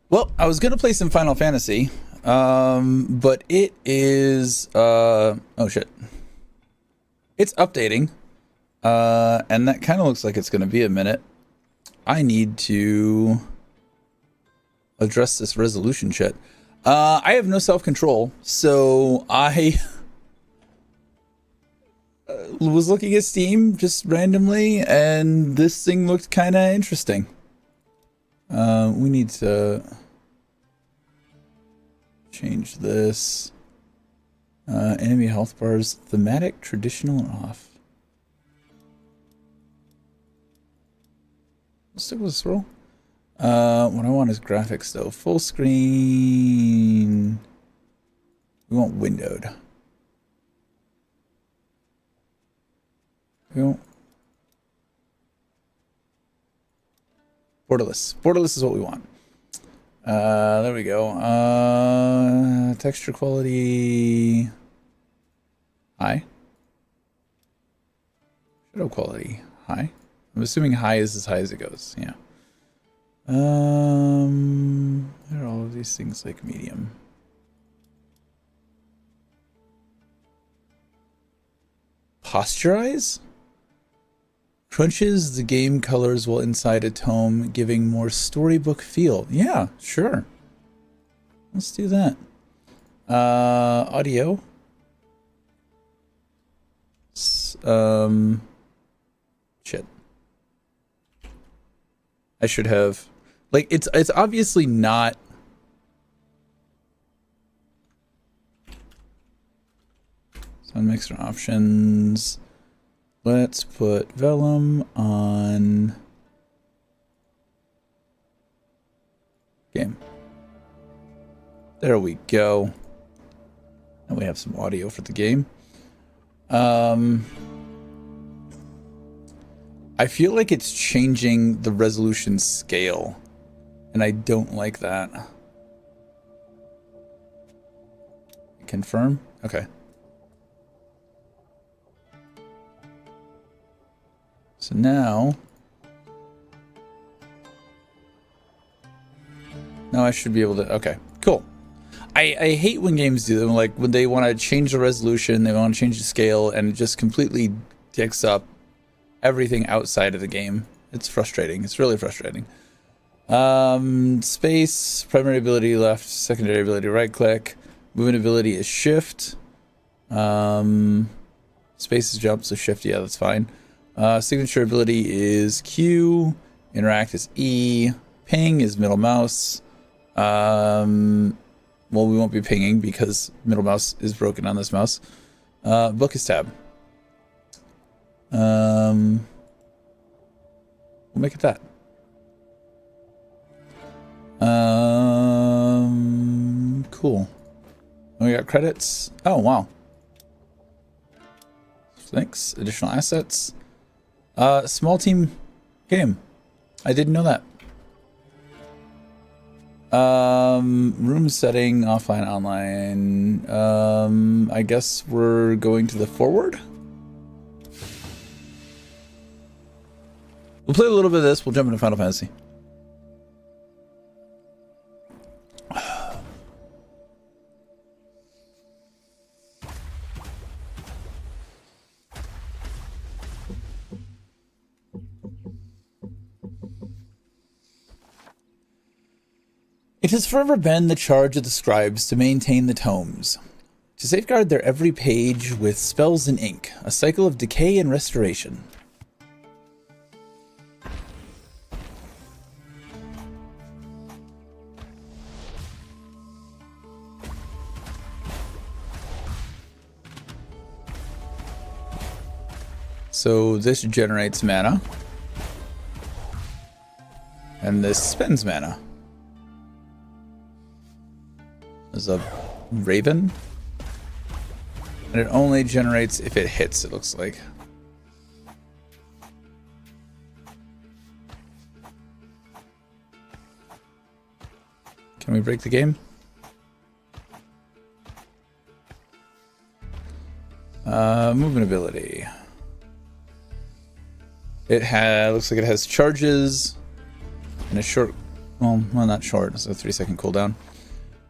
Well, I was gonna play some Final Fantasy, but it is oh shit, it's updating, and that kind of looks like it's gonna be a minute. I need to address this resolution shit. I have no self-control, so I was looking at Steam just randomly, and this thing looked kind of interesting. We need to change this. Enemy health bars, thematic, traditional, and off. Let's stick with scroll. What I want is graphics though. Full screen. We want windowed. We want borderless. Borderless is what we want. There we go. Texture quality high. Shadow quality high. I'm assuming high is as high as it goes. Yeah. Are all of these things like medium? Posturize? Crunches the game colors while inside a tome, giving more storybook feel. Yeah, sure. Let's do that. Audio. Shit. I should have, like, it's obviously not. Sound mixer options. Let's put Vellum on game. There we go. And we have some audio for the game. I feel like it's changing the resolution scale, and I don't like that. Confirm? Okay. So now I should be able to, okay, cool. I hate when games do them, like when they want to change the resolution, they want to change the scale, and it just completely dicks up everything outside of the game. It's frustrating. It's really frustrating. Space, primary ability left, secondary ability right click, movement ability is shift. Space is jump, so shift, yeah, that's fine. Signature ability is Q, interact is E, ping is middle mouse. Well, we won't be pinging because middle mouse is broken on this mouse. Book is tab. We'll make it that. Cool. We got credits. Oh, wow. Thanks. Additional assets. Small team game. I didn't know that. Room setting, offline, online. I guess we're going to the forward. We'll play a little bit of this. We'll jump into Final Fantasy. It has forever been the charge of the scribes to maintain the tomes, to safeguard their every page with spells and ink, a cycle of decay and restoration. So this generates mana, and this spends mana. There's a raven, and it only generates if it hits, it looks like. Can we break the game? Movement ability. It has, looks like it has charges and a short Well, not short. It's a 3-second cooldown.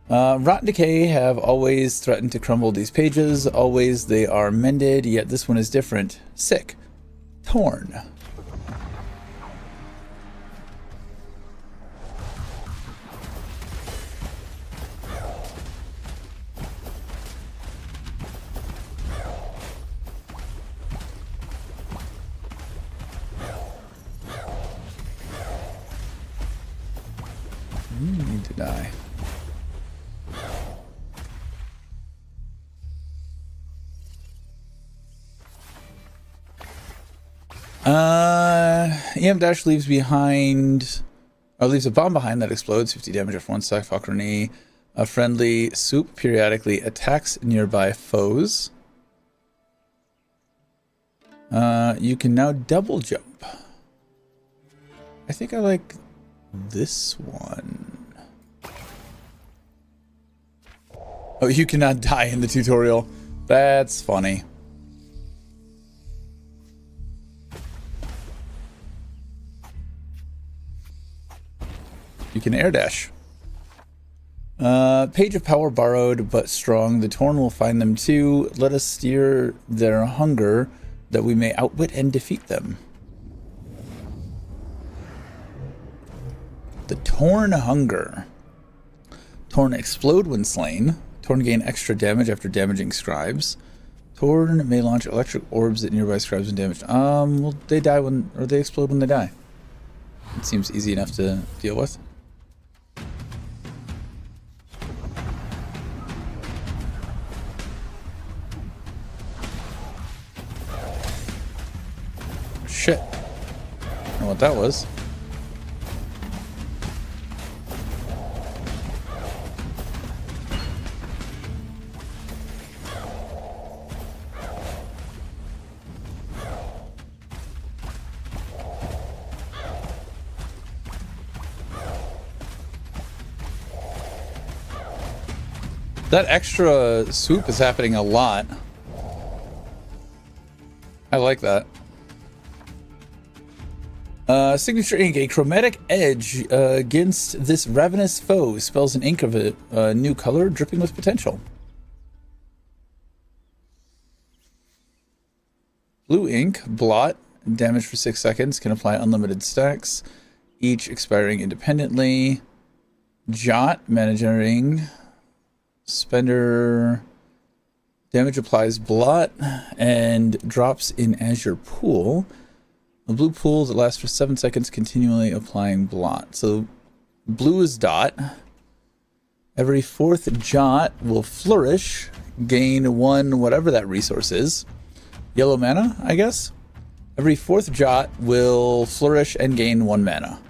Rot and decay have always threatened to crumble these pages. Always they are mended, yet this one is different. Sick. Torn. Need to die. EM dash leaves behind, or leaves a bomb behind that explodes. 50 damage after 1 sec. Falconry. A friendly soup periodically attacks nearby foes. You can now double jump. I think I like this one. Oh, you cannot die in the tutorial. That's funny. You can air dash. Page of power borrowed but strong. The Torn will find them too. Let us steer their hunger that we may outwit and defeat them. The Torn Hunger. Torn explode when slain. Torn gain extra damage after damaging scribes. Torn may launch electric orbs at nearby scribes when damaged. Well, they die when, or they explode when they die. It seems easy enough to deal with. Shit. I don't know what that was. That extra swoop is happening a lot. I like that. Signature ink, a chromatic edge against this ravenous foe. Spells an ink of a new color, dripping with potential. Blue ink, blot, damage for 6 seconds, can apply unlimited stacks, each expiring independently. Jot, mana generating. Spender, damage applies blot and drops in Azure Pool. A blue pool that lasts for 7 seconds, continually applying blot. So blue is dot. Every 4th jot will flourish, gain 1 whatever that resource is. Yellow mana, I guess. Every 4th jot will flourish and gain 1 mana.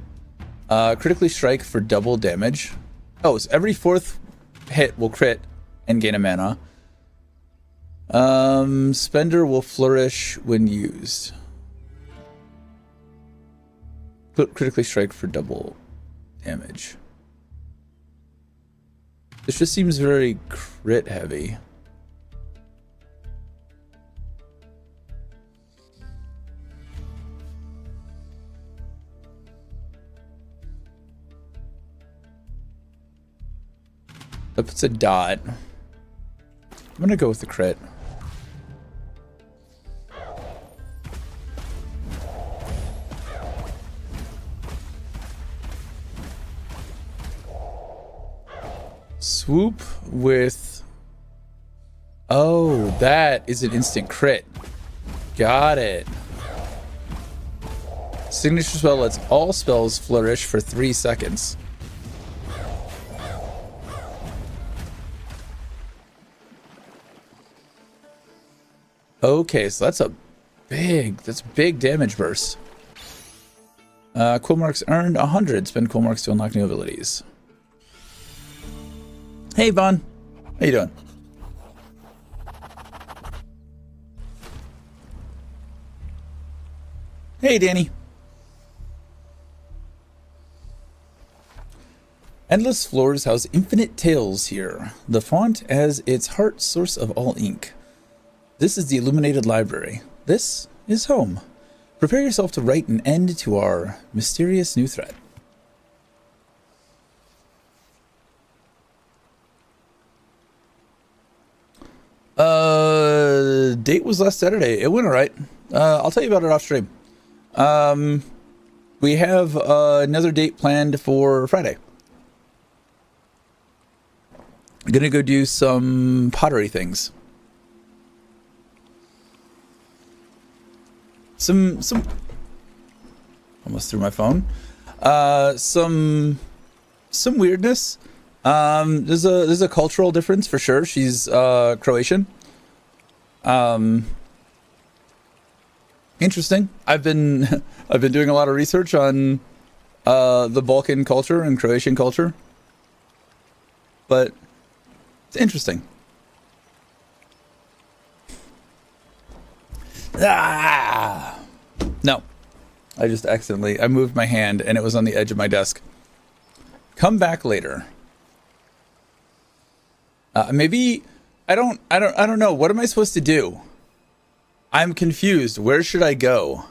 Critically strike for double damage. Oh, so every 4th hit will crit and gain a mana. Spender will flourish when used. Critically strike for double damage. This just seems very crit heavy. That puts a dot. I'm gonna go with the crit. Swoop with... Oh, that is an instant crit. Got it. Signature spell lets all spells flourish for 3 seconds. Okay, so that's big damage burst. Quill marks earned 100. Spend quill marks to unlock new abilities. Hey, Vaughn. How you doing? Hey, Danny. Endless floors house infinite tales here. The font as its heart, source of all ink. This is the illuminated library. This is home. Prepare yourself to write an end to our mysterious new threat. date was last Saturday. It went all right. I'll tell you about it off stream. We have another date planned for Friday. I'm gonna go do some pottery things. Some almost threw my phone. Some weirdness. There's a cultural difference for sure. She's Croatian. Interesting. I've been doing a lot of research on the Balkan culture and Croatian culture, but it's interesting. Ah! No, I just accidentally I moved my hand and it was on the edge of my desk. Come back later. Maybe I don't know. What am I supposed to do? I'm confused. Where should I go?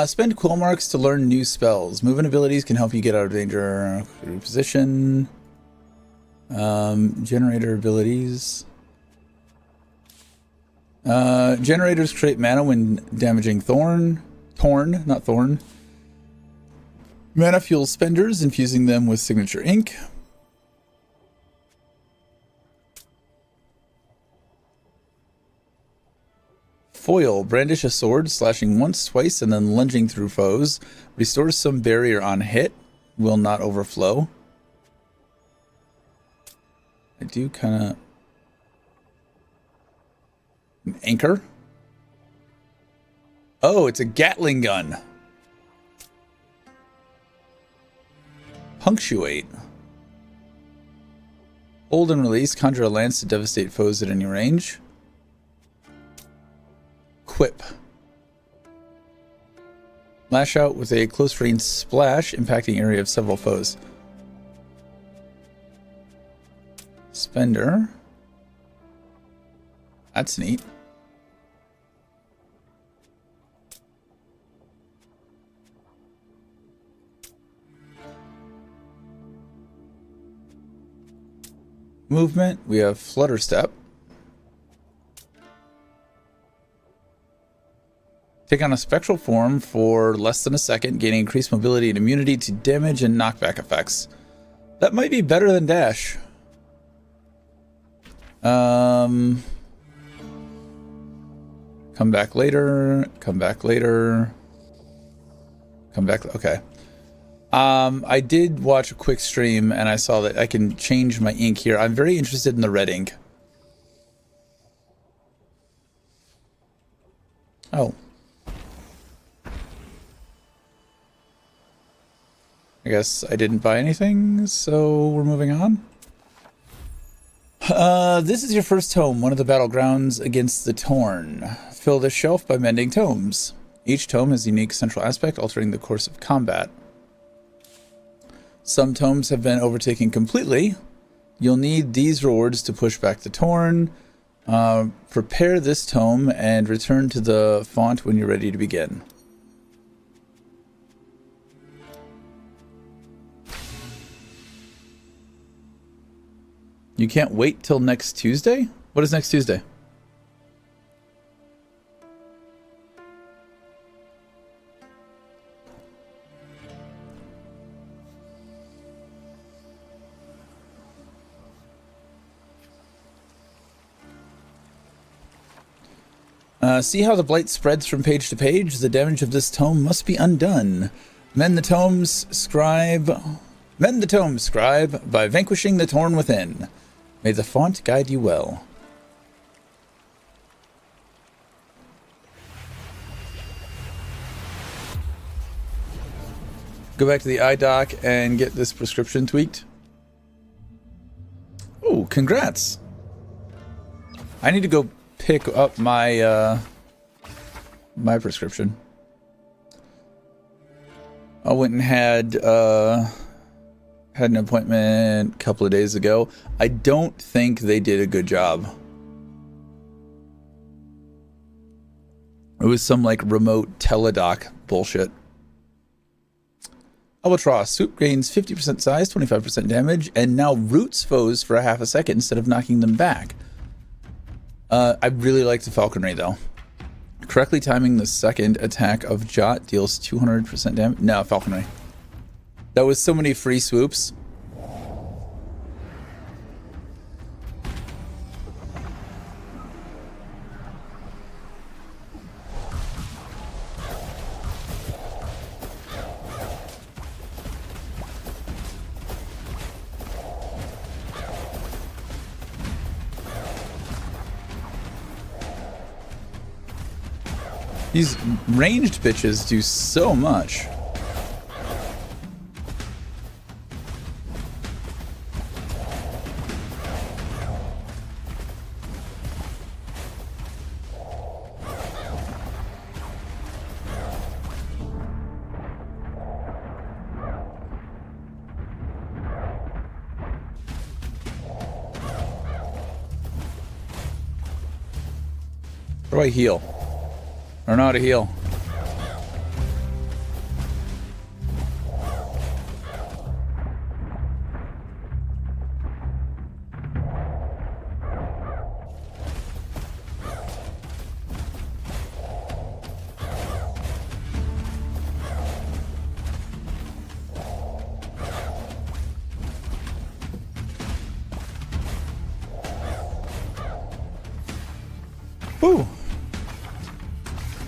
Spend cool marks to learn new spells. Movement abilities can help you get out of danger. Reposition. Generator abilities. Generators create mana when damaging Torn, not Thorn. Mana fuels spenders, infusing them with signature ink. Foil. Brandish a sword, slashing once, twice, and then lunging through foes. Restores some barrier on hit. Will not overflow. I do kind of... An anchor? Oh, it's a Gatling gun. Punctuate. Hold and release. Conjure a lance to devastate foes at any range. Quip. Lash out with a close range splash, impacting area of several foes. Spender. That's neat. Movement, we have Flutter Step. Take on a spectral form for less than a second, gaining increased mobility and immunity to damage and knockback effects. That might be better than Dash. Come back later. Come back later. Come back. Okay. I did watch a quick stream and I saw that I can change my ink here. I'm very interested in the red ink. Oh. I guess I didn't buy anything, so we're moving on. This is your first tome, one of the battlegrounds against the Torn. Fill this shelf by mending tomes. Each tome has a unique central aspect, altering the course of combat. Some tomes have been overtaken completely. You'll need these rewards to push back the Torn. Prepare this tome and return to the font when you're ready to begin. You can't wait till next Tuesday? What is next Tuesday? See how the blight spreads from page to page? The damage of this tome must be undone. Mend the tomes, scribe by vanquishing the Torn within. May the font guide you well. Go back to the eye doc and get this prescription tweaked. Oh, congrats. I need to go pick up my my prescription. I went and had an appointment a couple of days ago. I don't think they did a good job. It was some like remote teledoc bullshit. Albatross. Swoop gains 50% size, 25% damage, and now roots foes for a half a second instead of knocking them back. I really like the falconry though. Correctly timing the second attack of Jot deals 200% damage. No, falconry. That was so many free swoops. These ranged bitches do so much. Where do I heal? I don't know how to heal. Woo!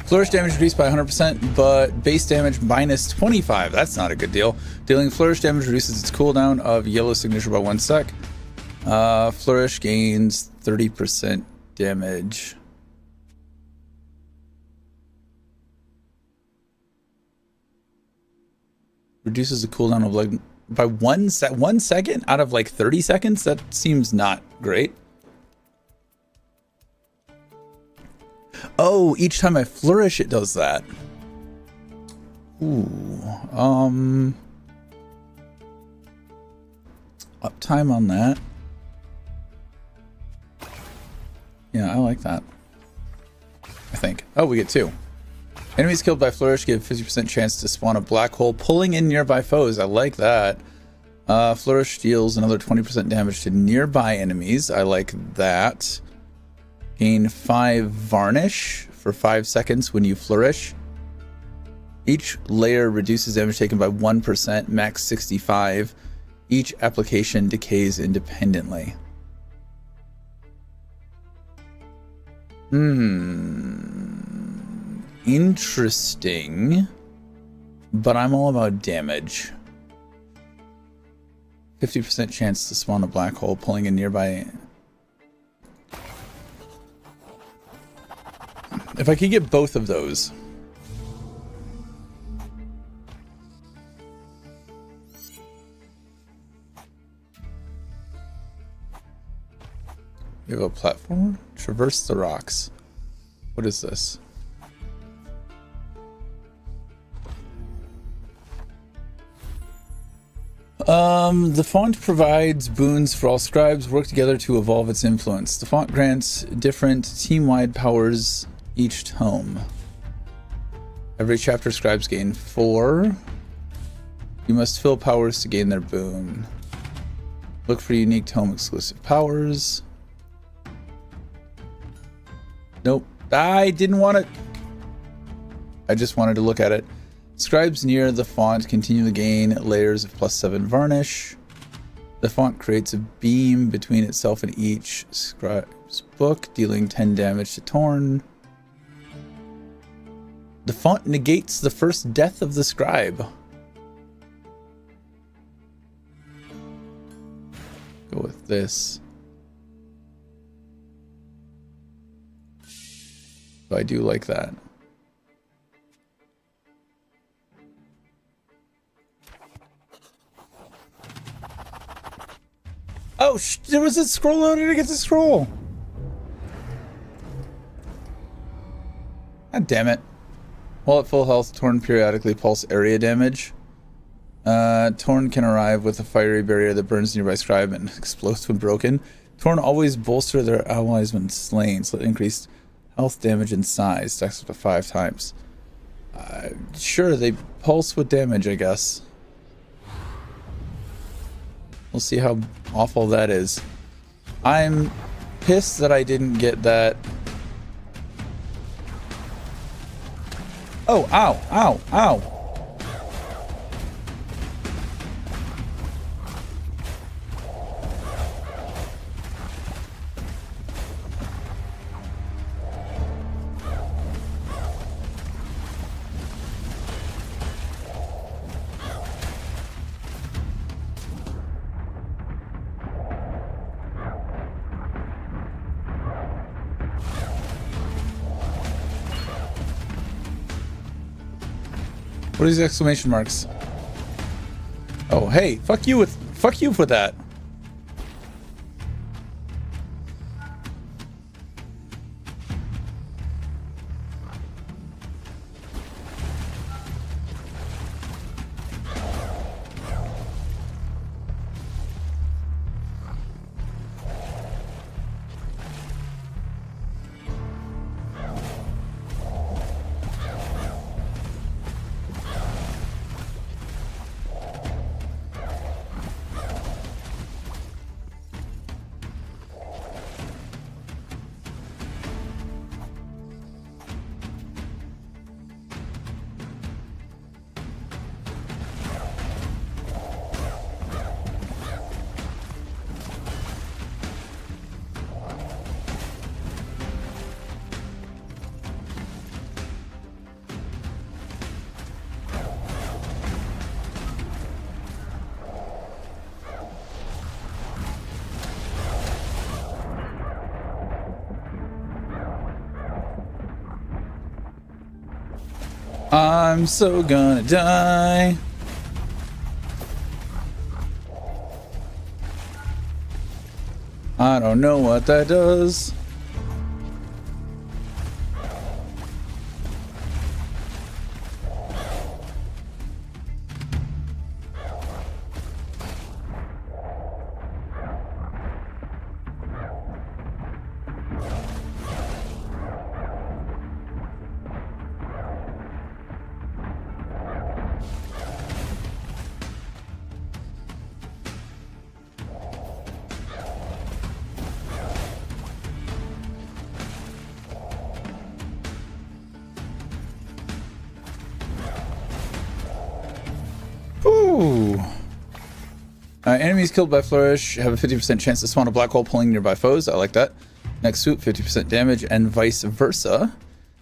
Flourish damage reduced by 100%, but base damage minus 25. That's not a good deal. Dealing flourish damage reduces its cooldown of yellow signature by 1 sec. Flourish gains 30% damage. Reduces the cooldown of like by 1 second out of like 30 seconds. That seems not great. Oh, each time I flourish, it does that. Ooh, uptime on that. Yeah, I like that. I think. Oh, we get 2. Enemies killed by flourish give 50% chance to spawn a black hole, pulling in nearby foes. I like that. Flourish deals another 20% damage to nearby enemies. I like that. Gain 5 varnish for 5 seconds when you flourish. Each layer reduces damage taken by 1%, max 65. Each application decays independently. Interesting. But I'm all about damage. 50% chance to spawn a black hole, pulling in nearby. If I could get both of those. We have a platform. Traverse the rocks. What is this? The font provides boons for all scribes. Work together to evolve its influence. The font grants different team-wide powers each tome. Every chapter scribes gain 4. You must fill powers to gain their boon. Look for unique tome exclusive powers. Nope. I didn't want it. I just wanted to look at it. Scribes near the font continue to gain layers of +7 varnish. The font creates a beam between itself and each scribe's book, dealing 10 damage to Torn. The font negates the first death of the scribe. Go with this. So I do like that. Oh, there was a scroll. How did I get the scroll? God damn it. While at full health, Torn periodically pulse area damage. Torn can arrive with a fiery barrier that burns nearby scribe and explodes when broken. Torn always bolster their allies when slain, so it increased health damage and size, stacks up to 5 times. Sure, they pulse with damage, I guess. We'll see how awful that is. I'm pissed that I didn't get that. Oh, ow, ow, ow. What are these exclamation marks? Oh, hey, fuck you for that. I'm so gonna die. I don't know what that does. Ooh. Enemies killed by flourish have a 50% chance to spawn a black hole pulling nearby foes. I like that. Next swoop, 50% damage, and vice versa.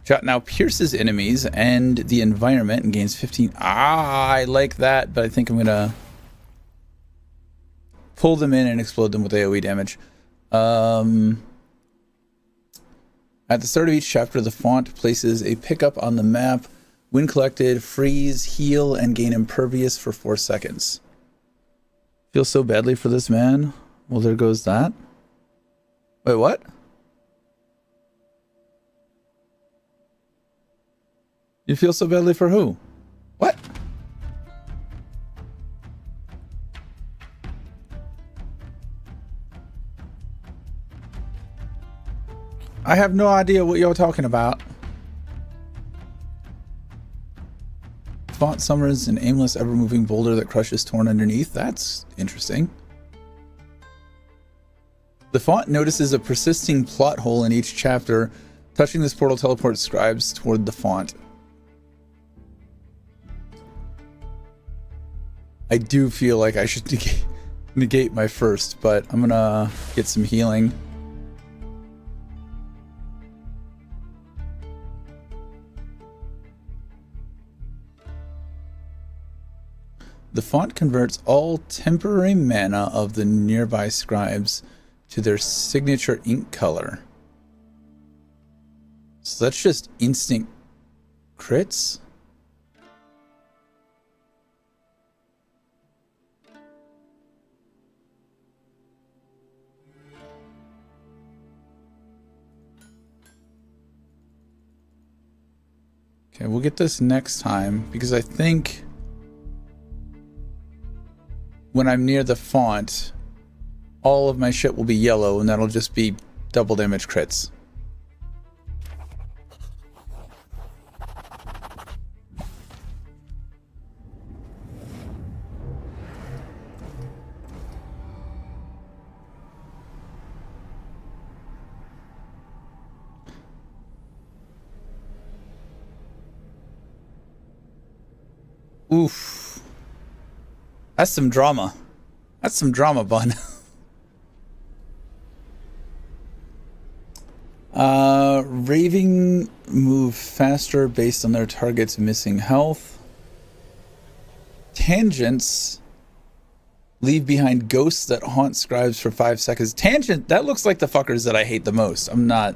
Shot now pierces enemies and the environment and gains 15. I like that, but I think I'm gonna pull them in and explode them with AoE damage. At the start of each chapter, the font places a pickup on the map. When collected, freeze, heal, and gain impervious for 4 seconds. Feel so badly for this man. Well, there goes that. Wait, what? You feel so badly for who? What? I have no idea what you're talking about. Font summons an aimless, ever-moving boulder that crushes torn underneath. That's interesting. The font notices a persisting plot hole in each chapter. Touching this portal teleports scribes toward the font. I do feel like I should negate my first, but I'm gonna get some healing. The font converts all temporary mana of the nearby scribes to their signature ink color. So that's just instant crits? Okay, we'll get this next time because I think when I'm near the font, all of my shit will be yellow and that'll just be double damage crits. Oof. That's some drama. That's some drama, bun. Raving move faster based on their target's missing health. Tangents leave behind ghosts that haunt scribes for 5 seconds. Tangent, that looks like the fuckers that I hate the most. I'm not.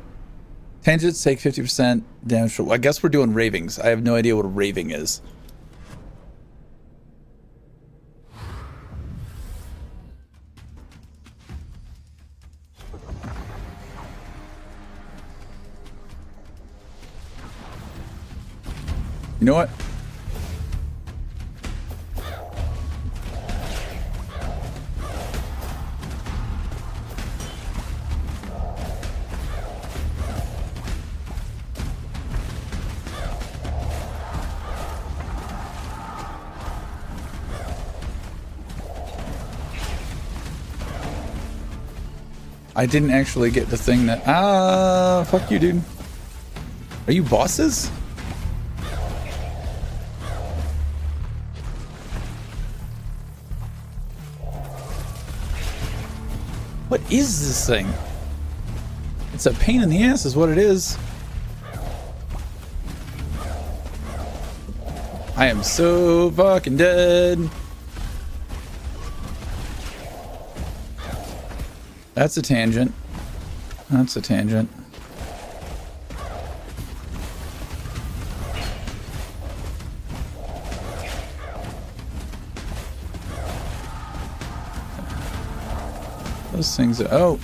Tangents take 50% damage. I guess we're doing ravings. I have no idea what a raving is. You know what? I didn't actually get the thing that... fuck you, dude. Are you bosses? What is this thing? It's a pain in the ass is what it is. I am so fucking dead. That's a tangent. That's a tangent. Those things are... Oh!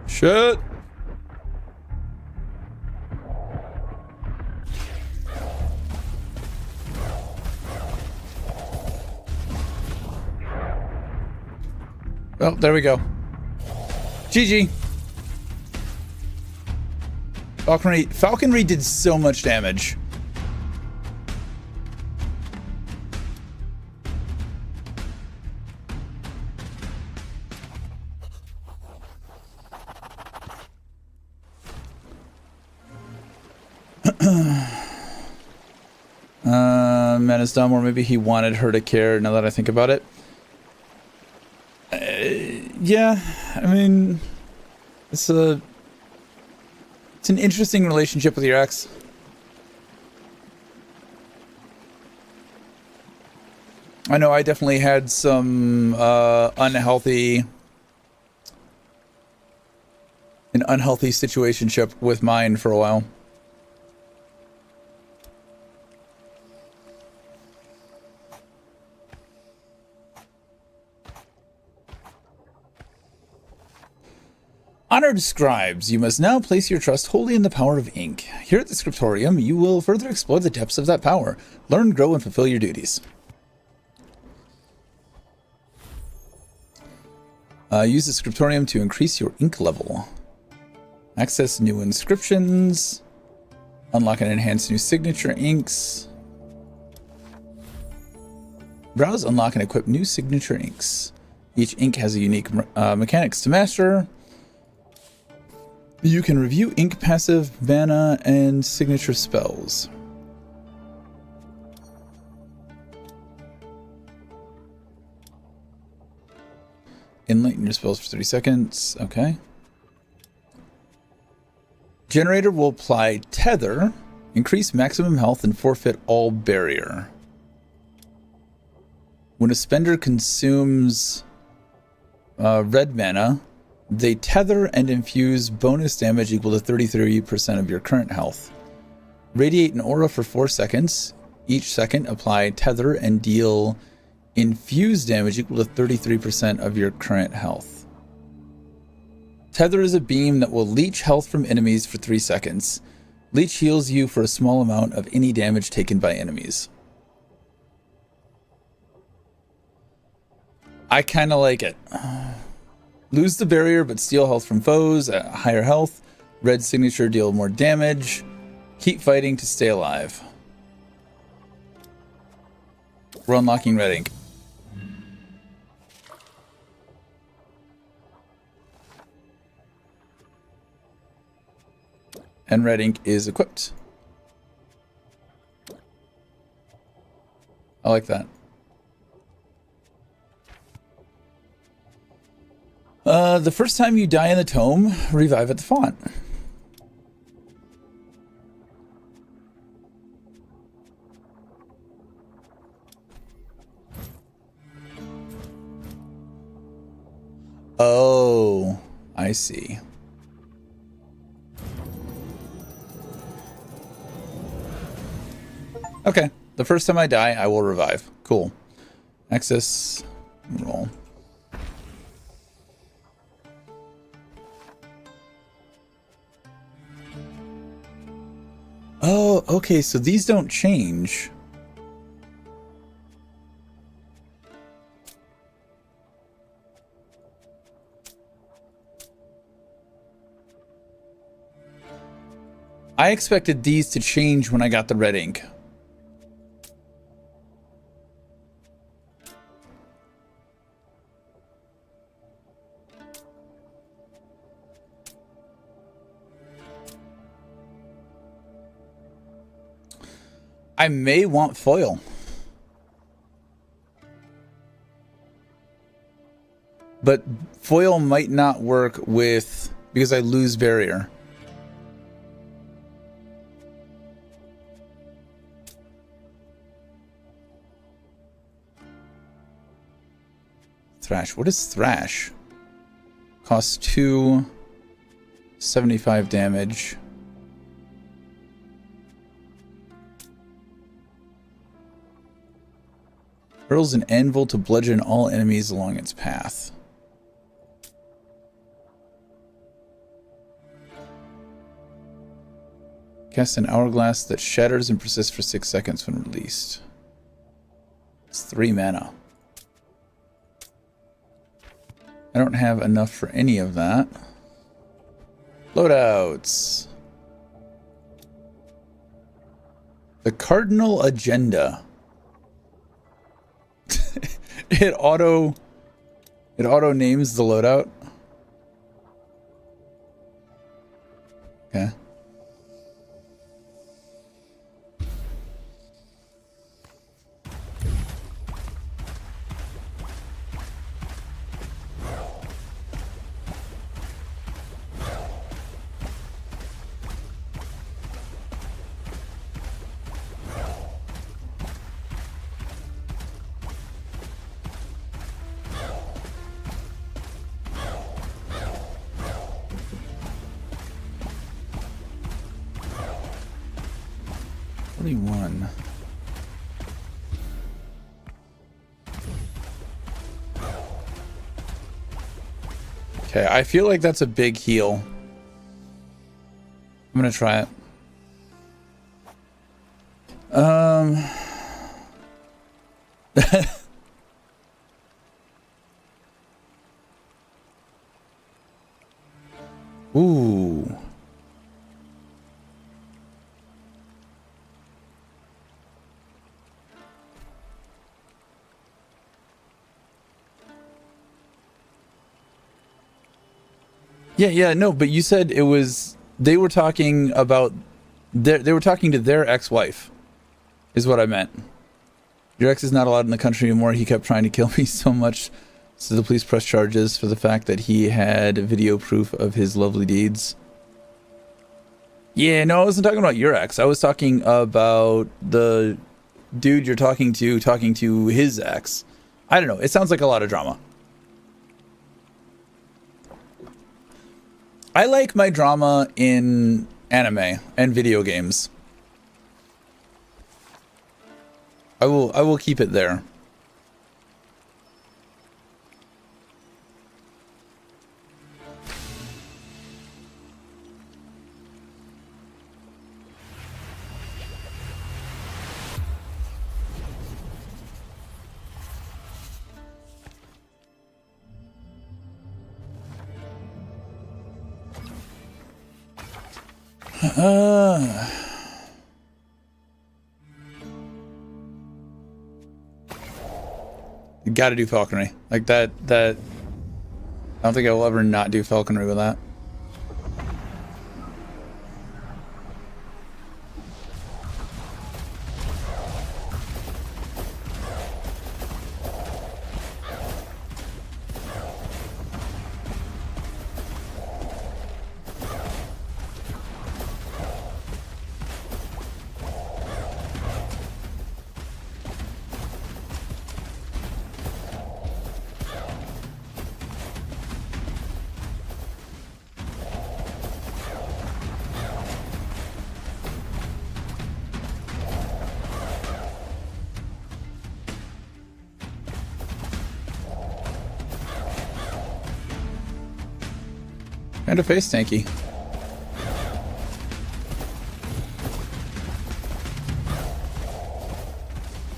Shit! Well, there we go. GG. Falconry did so much damage. Menace dumb, or maybe he wanted her to care, now that I think about it. Yeah, I mean, it's an interesting relationship with your ex. I know I definitely had some an unhealthy situationship with mine for a while. Honored scribes, you must now place your trust wholly in the power of ink. Here at the scriptorium, you will further explore the depths of that power. Learn, grow, and fulfill your duties. Use the scriptorium to increase your ink level. Access new inscriptions. Unlock and enhance new signature inks. Browse, unlock, and equip new signature inks. Each ink has a unique mechanics to master. You can review ink passive, mana, and signature spells. Enlighten your spells for 30 seconds. Okay. Generator will apply tether, increase maximum health, and forfeit all barrier. When a spender consumes red mana, they tether and infuse bonus damage equal to 33% of your current health. Radiate an aura for 4 seconds. Each second, apply tether and deal infused damage equal to 33% of your current health. Tether is a beam that will leech health from enemies for 3 seconds. Leech heals you for a small amount of any damage taken by enemies. I kind of like it. Lose the barrier, but steal health from foes at higher health. Red signature, deal more damage. Keep fighting to stay alive. We're unlocking red ink. And red ink is equipped. I like that. The first time you die in the tome, revive at the font. Oh, I see. Okay, the first time I die, I will revive. Cool. Access, roll. Oh, okay, so these don't change. I expected these to change when I got the red ink. I may want foil. But foil might not work with, because I lose barrier. Thrash. What is thrash? Costs 275 damage. Hurls an anvil to bludgeon all enemies along its path. Cast an hourglass that shatters and persists for 6 seconds when released. It's 3 mana. I don't have enough for any of that. Loadouts. The Cardinal Agenda. It auto names the loadout. Okay. One. Okay, I feel like that's a big heal. I'm gonna try it. Ooh. Yeah, no, but you said it was, they were talking about, they were talking to their ex-wife, is what I meant. Your ex is not allowed in the country anymore. He kept trying to kill me so much, so the police pressed charges for the fact that he had video proof of his lovely deeds. Yeah, no, I wasn't talking about your ex. I was talking about the dude you're talking to his ex. I don't know. It sounds like a lot of drama. I like my drama in anime and video games. I will keep it there. You gotta do falconry. Like that I don't think I will ever not do falconry with that. And a face tanky.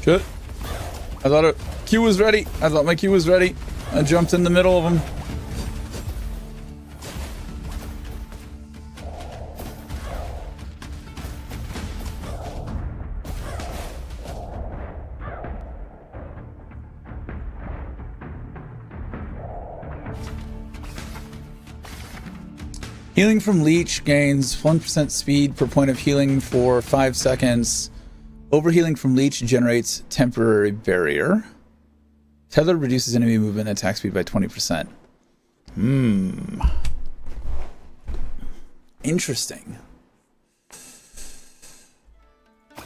Shit. I thought Q was ready. I thought my Q was ready. I jumped in the middle of them. Healing from Leech gains 1% speed per point of healing for 5 seconds. Overhealing from Leech generates temporary barrier. Tether reduces enemy movement and attack speed by 20%. Interesting.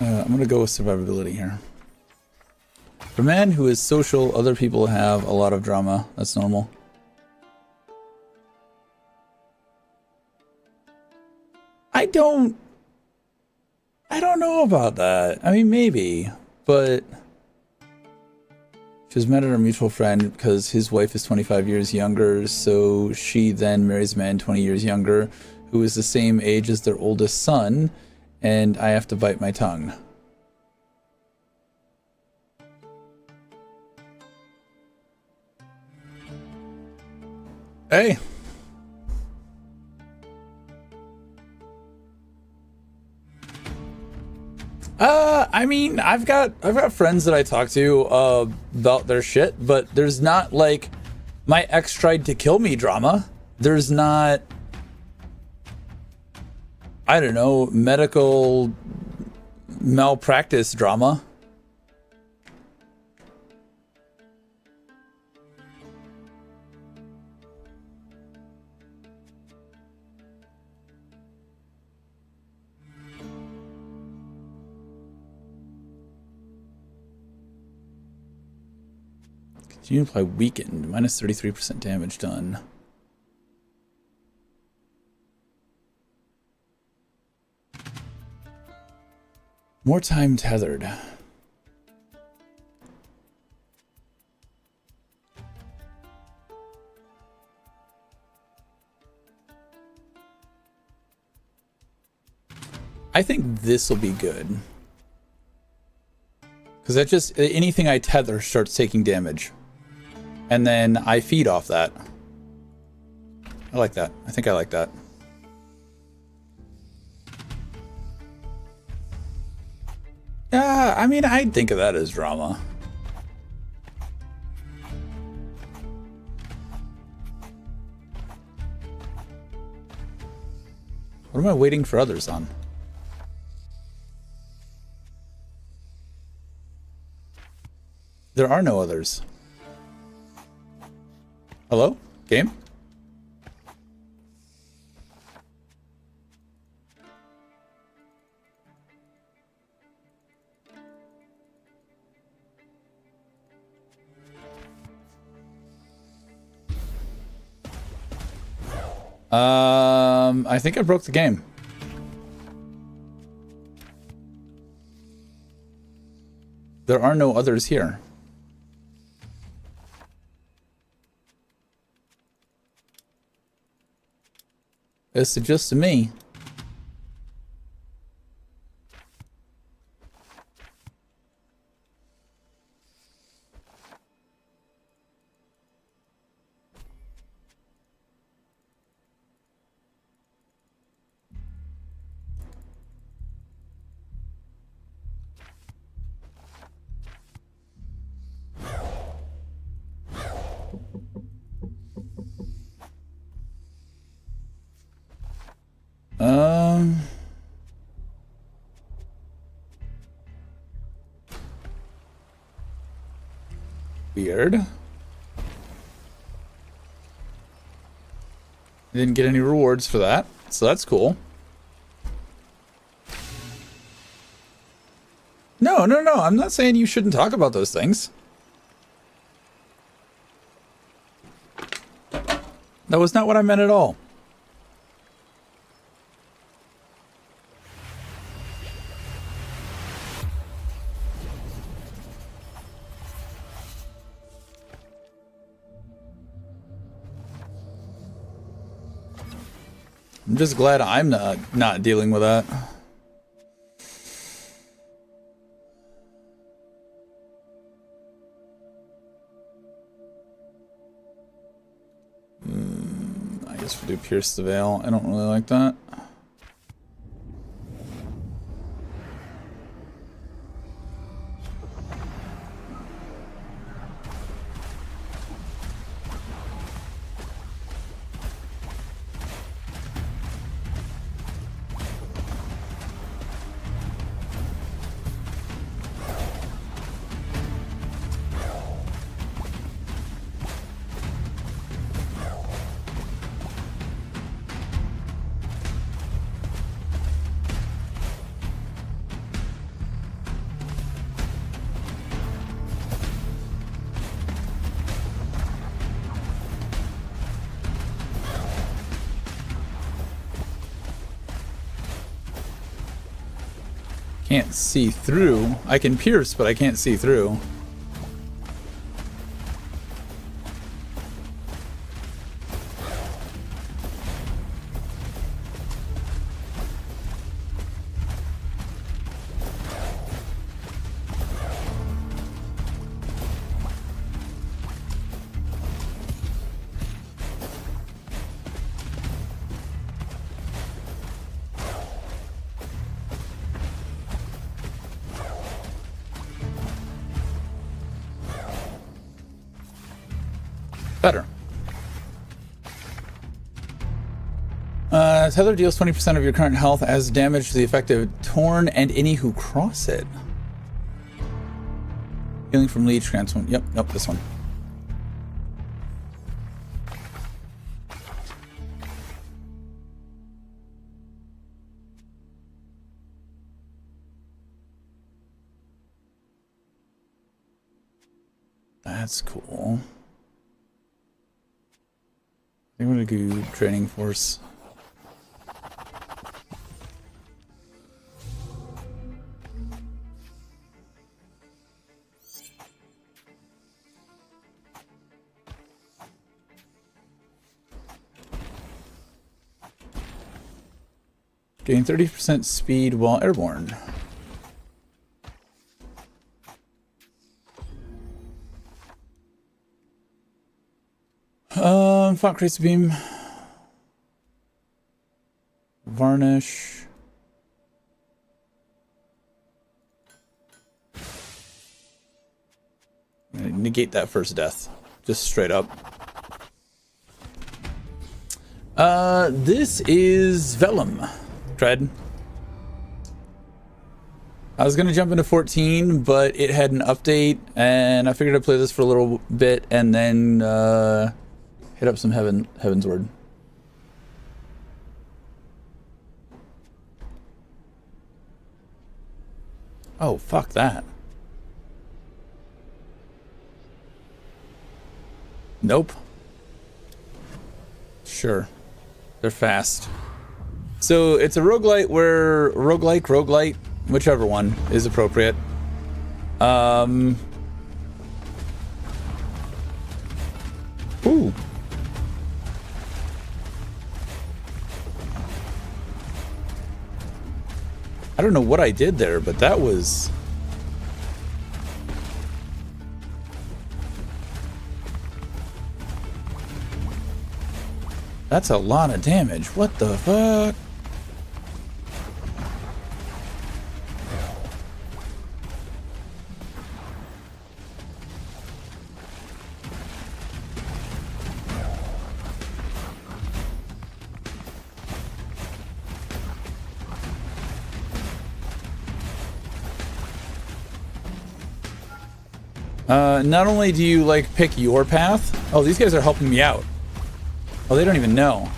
I'm going to go with survivability here. For a man who is social, other people have a lot of drama. That's normal. I don't know about that. I mean, maybe, but she was met at her mutual friend because his wife is 25 years younger, so she then marries a man 20 years younger who is the same age as their oldest son, and I have to bite my tongue. Hey. I mean, I've got friends that I talk to about their shit, but there's not like my ex tried to kill me drama. There's not, I don't know, medical malpractice drama. Continue to apply weakened, minus 33% damage done. More time tethered. I think this will be good. Because that just, anything I tether starts taking damage. And then I feed off that. I like that. I think I like that. Yeah, I mean, I'd think of that as drama. What am I waiting for others on? There are no others. Hello? Game? I think I broke the game. There are no others here. It suggests to me. Weird. I didn't get any rewards for that, so that's cool. No, no, no, I'm not saying you shouldn't talk about those things. That was not what I meant at all. I'm just glad I'm not dealing with that. I guess we'll do Pierce the Veil. I don't really like that. Can't see through. I can pierce, but I can't see through. Better. Tether deals 20% of your current health as damage to the effective Torn and any who cross it. Healing from Leech grants one. Yep, nope, this one. That's cool. I'm gonna do training force. Gain 30% speed while airborne. Font creates a beam. Varnish. I'm gonna negate that first death. Just straight up. This is Vellum. Tread. I was gonna jump into 14, but it had an update, and I figured I'd play this for a little bit and then hit up some Heavensward. Oh, fuck that. Nope. Sure. They're fast. So it's a roguelite where roguelite, whichever one is appropriate. Ooh. I don't know what I did there, but that was... That's a lot of damage. What the fuck? Not only do you, like, pick your path... Oh, these guys are helping me out. Oh, they don't even know.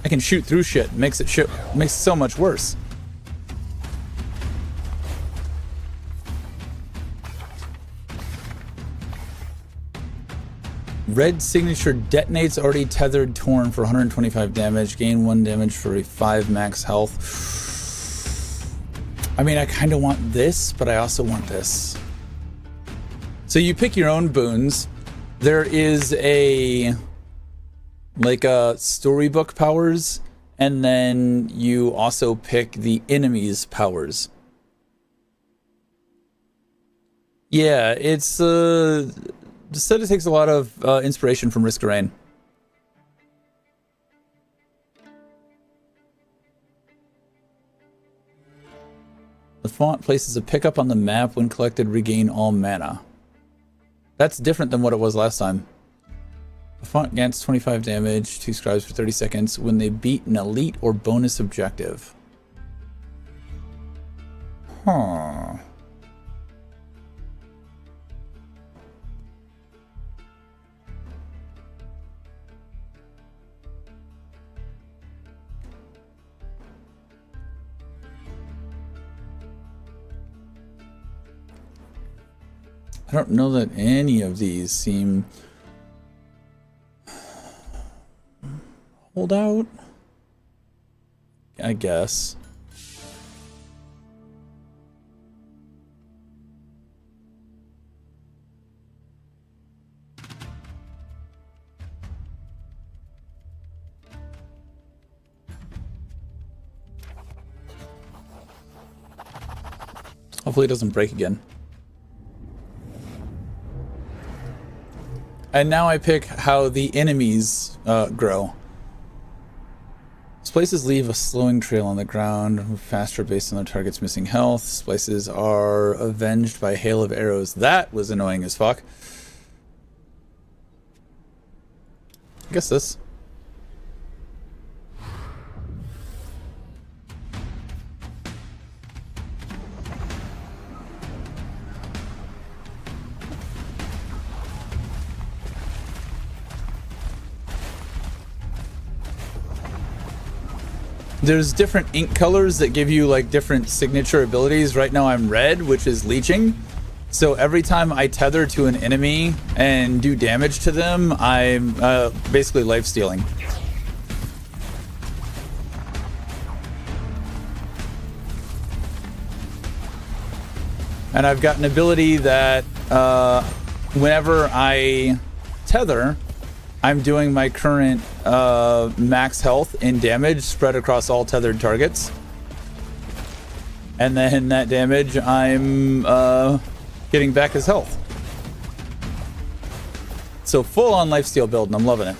I can shoot through shit. Makes it so much worse. Red signature detonates already tethered torn for 125 damage. Gain 1 damage for a 5 max health. I mean, I kind of want this, but I also want this. So you pick your own boons. There is a storybook powers, and then you also pick the enemy's powers. Yeah, it's said it takes a lot of inspiration from Risk of Rain. The font places a pickup on the map. When collected, regain all mana. That's different than what it was last time. The font grants 25 damage to scribes for 30 seconds when they beat an elite or bonus objective. Huh. I don't know that any of these seem... Hold out? I guess. Hopefully it doesn't break again. And now I pick how the enemies grow. Splices leave a slowing trail on the ground, move faster based on their target's missing health. Splices are avenged by a hail of arrows. That was annoying as fuck. I guess this. There's different ink colors that give you like different signature abilities. Right now I'm red, which is leeching. So every time I tether to an enemy and do damage to them, I'm basically life stealing. And I've got an ability that whenever I tether, I'm doing my current max health and damage spread across all tethered targets. And then that damage, I'm getting back as health. So full on lifesteal build, and I'm loving it.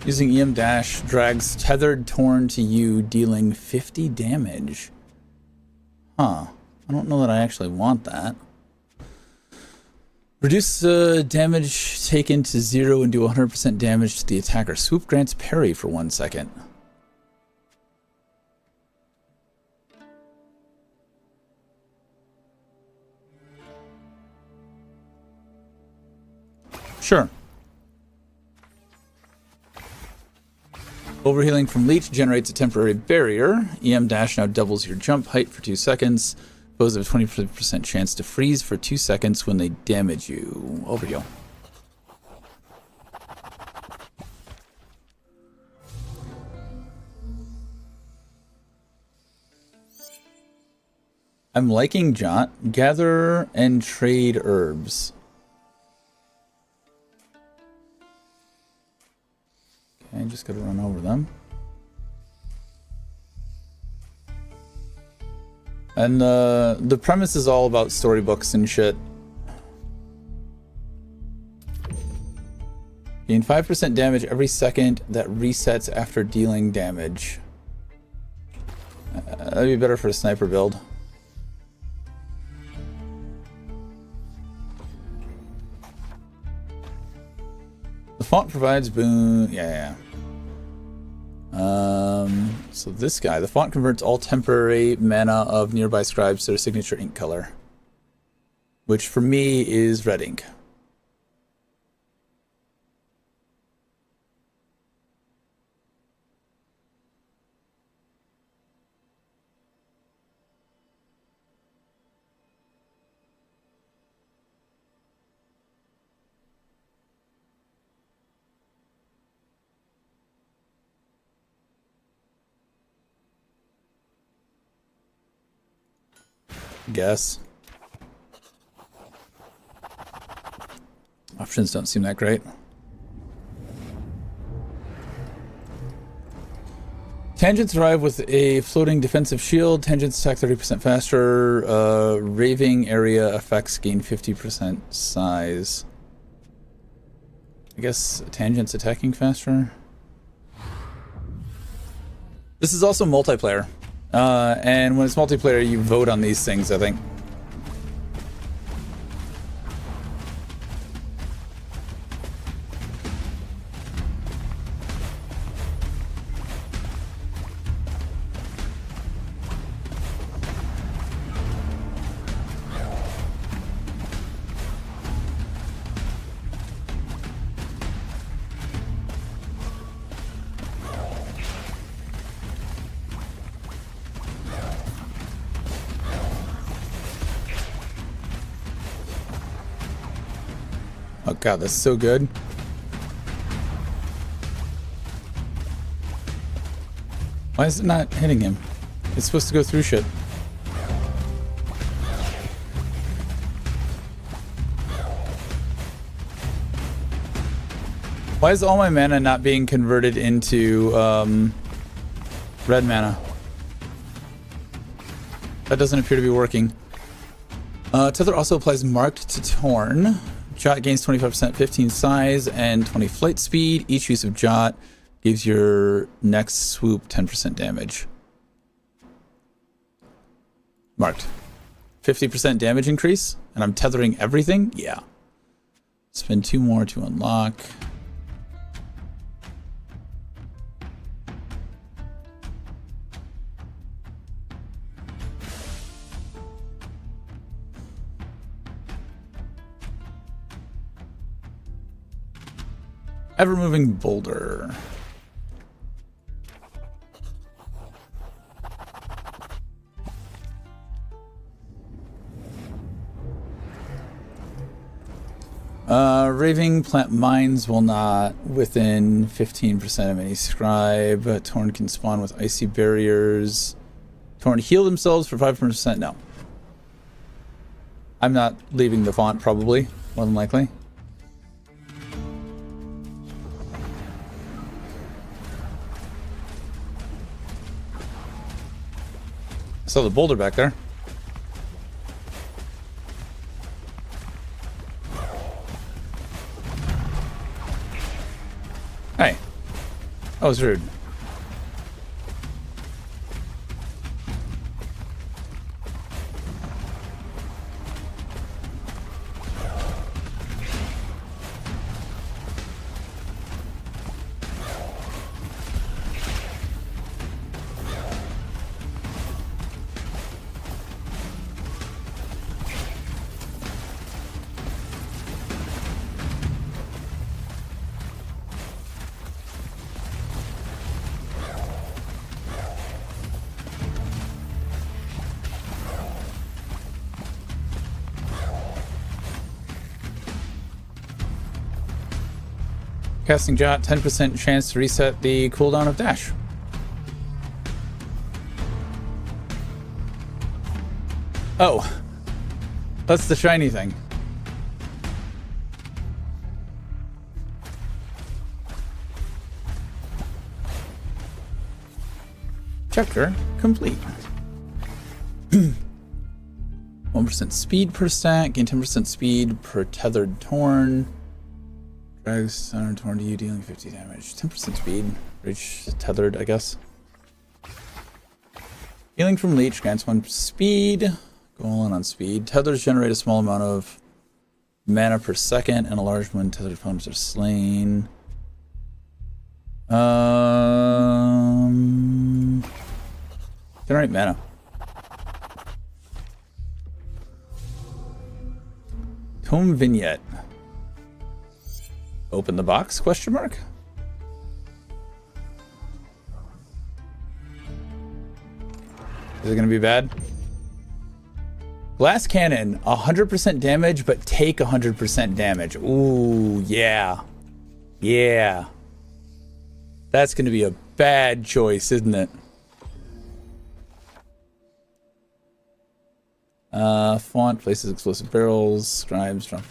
Using EM dash drags tethered torn to you, dealing 50 damage. Huh. I don't know that I actually want that. Reduce damage taken to 0 and do 100% damage to the attacker. Swoop grants parry for 1 second. Sure. Overhealing from Leech generates a temporary barrier. EM dash now doubles your jump height for 2 seconds. Foes have a 20% chance to freeze for 2 seconds when they damage you. Overheal. I'm liking Jaunt. Gather and trade herbs. Okay, just gotta run over them. And the premise is all about storybooks and shit. Gain 5% damage every second that resets after dealing damage. That'd be better for a sniper build. The font provides boon. Yeah. So this guy, the font converts all temporary mana of nearby scribes to their signature ink color, which for me is red ink. Guess. Options don't seem that great. Tangents arrive with a floating defensive shield. Tangents attack 30% faster. Raving area effects gain 50% size. I guess tangents attacking faster. This is also multiplayer. And when it's multiplayer, you vote on these things, I think. Oh god, that's so good. Why is it not hitting him? It's supposed to go through shit. Why is all my mana not being converted into red mana? That doesn't appear to be working. Tether also applies marked to Torn. Jot gains 25% 15 size and 20 flight speed. Each use of Jot gives your next swoop 10% damage. Marked. 50% damage increase, and I'm tethering everything? Yeah. Spend 2 more to unlock. Ever-moving boulder. Raving plant mines will not within 15% of any scribe. Torn can spawn with icy barriers. Torn heal themselves for 5%. No. I'm not leaving the font, probably, more than likely. I saw the boulder back there. Hey. That was rude. Casting Jot, 10% chance to reset the cooldown of dash. Oh, that's the shiny thing. Chapter complete. 1% speed per stack, gain 10% speed per tethered Torn. Drags center Torn to you, dealing 50 damage. 10% speed. Reach tethered, I guess. Healing from Leech grants 1 speed. Go all in on speed. Tethers generate a small amount of mana per second and a large when tethered opponents are slain. generate mana. Tome vignette. Open the box? Question mark. Is it gonna be bad? Glass cannon, 100% damage, but take 100% damage. Ooh, yeah. Yeah. That's gonna be a bad choice, isn't it? Font, places explosive barrels, scribes, drop.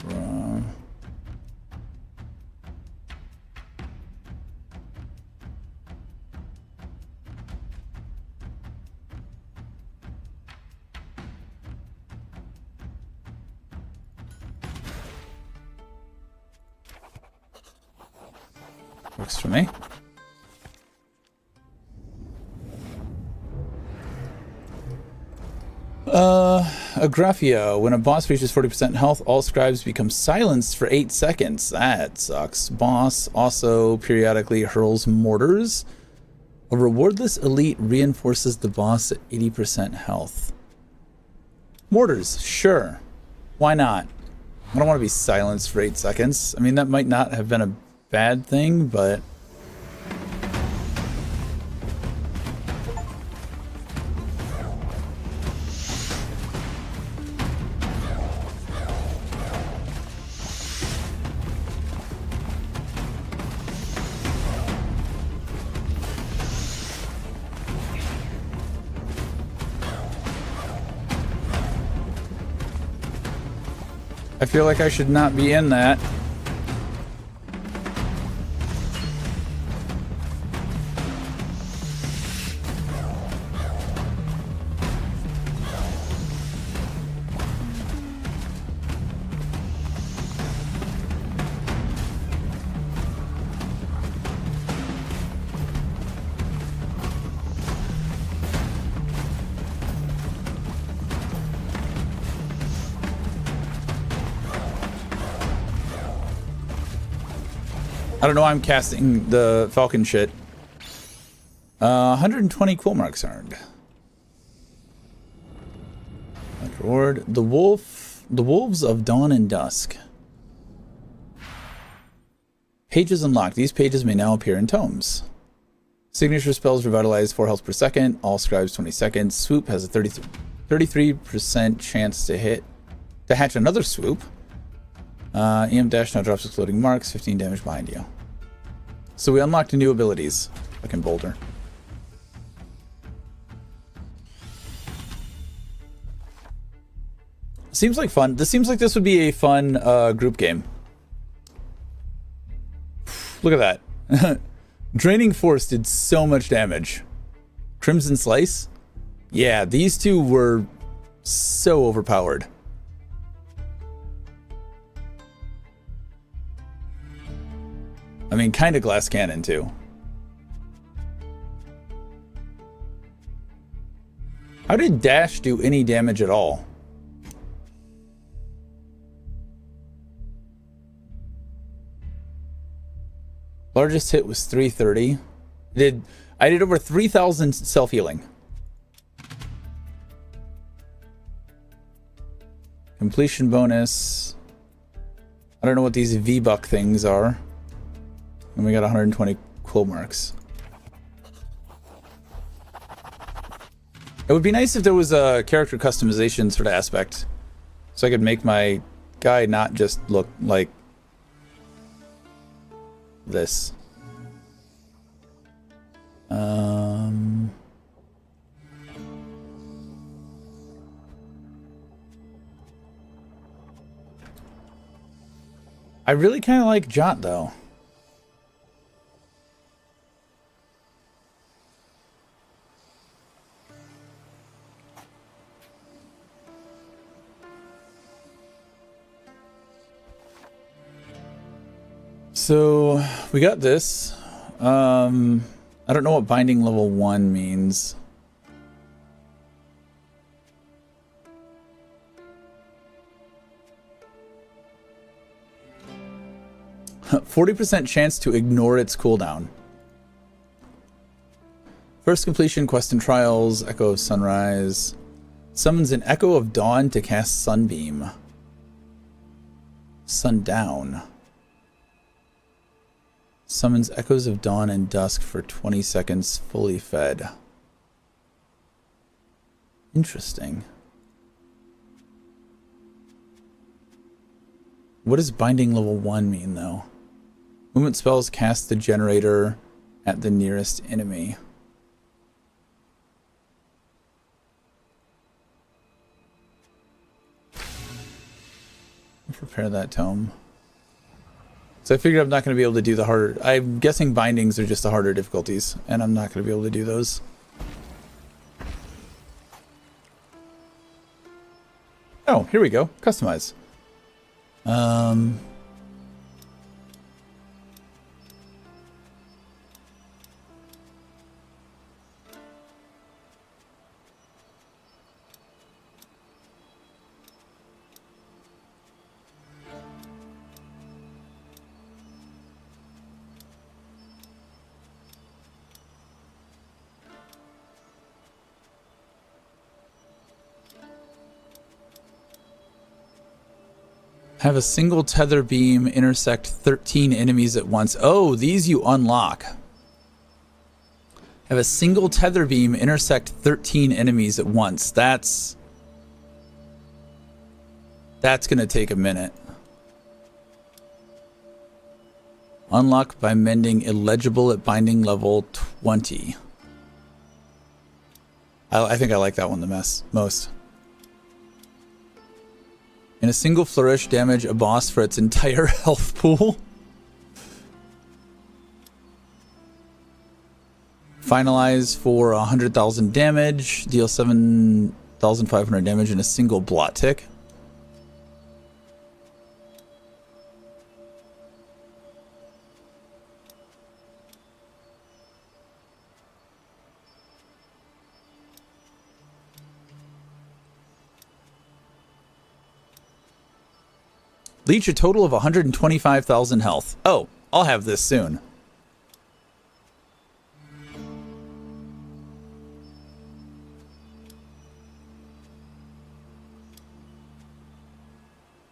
Works for me. Agraphia. When a boss reaches 40% health, all scribes become silenced for 8 seconds. That sucks. Boss also periodically hurls mortars. A rewardless elite reinforces the boss at 80% health. Mortars, sure. Why not? I don't want to be silenced for 8 seconds. I mean, that might not have been a bad thing, but... I feel like I should not be in that. I don't know why I'm casting the Falcon shit. 120 cool marks earned. Reward. The Wolves of Dawn and Dusk. Pages unlocked. These pages may now appear in tomes. Signature spells revitalize 4 health per second. All scribes 20 seconds. Swoop has a 33% chance to hatch another swoop. EM dash now drops exploding marks, 15 damage behind you. So we unlocked new abilities. Fucking boulder. Seems like fun. This seems like this would be a fun group game. Look at that. Draining Force did so much damage. Crimson Slice? Yeah, these two were so overpowered. I mean, kind of Glass Cannon, too. How did Dash do any damage at all? Largest hit was 330. I did over 3,000 self-healing. Completion bonus. I don't know what these V-Buck things are. And we got 120 quill marks. It would be nice if there was a character customization sort of aspect. So I could make my guy not just look like this. I really kind of like Jot though. So we got this. I don't know what binding level 1 means. %40 chance to ignore its cooldown. First completion, quest and trials, Echo of Sunrise. Summons an Echo of Dawn to cast Sunbeam. Sundown. Summons Echoes of Dawn and Dusk for 20 seconds, fully fed. Interesting. What does Binding level 1 mean, though? Movement spells cast the generator at the nearest enemy. Prepare that tome. So I figured I'm not going to be able to do the harder... I'm guessing bindings are just the harder difficulties, and I'm not going to be able to do those. Oh, here we go. Customize. Have a single tether beam intersect 13 enemies at once. Oh, these you unlock. Have a single tether beam intersect 13 enemies at once. That's gonna take a minute. Unlock by mending illegible at binding level 20. I think I like that one the most. In a single flourish, damage a boss for its entire health pool. Finalize for 100,000 damage. Deal 7,500 damage in a single blot tick. Leech a total of 125,000 health. Oh, I'll have this soon.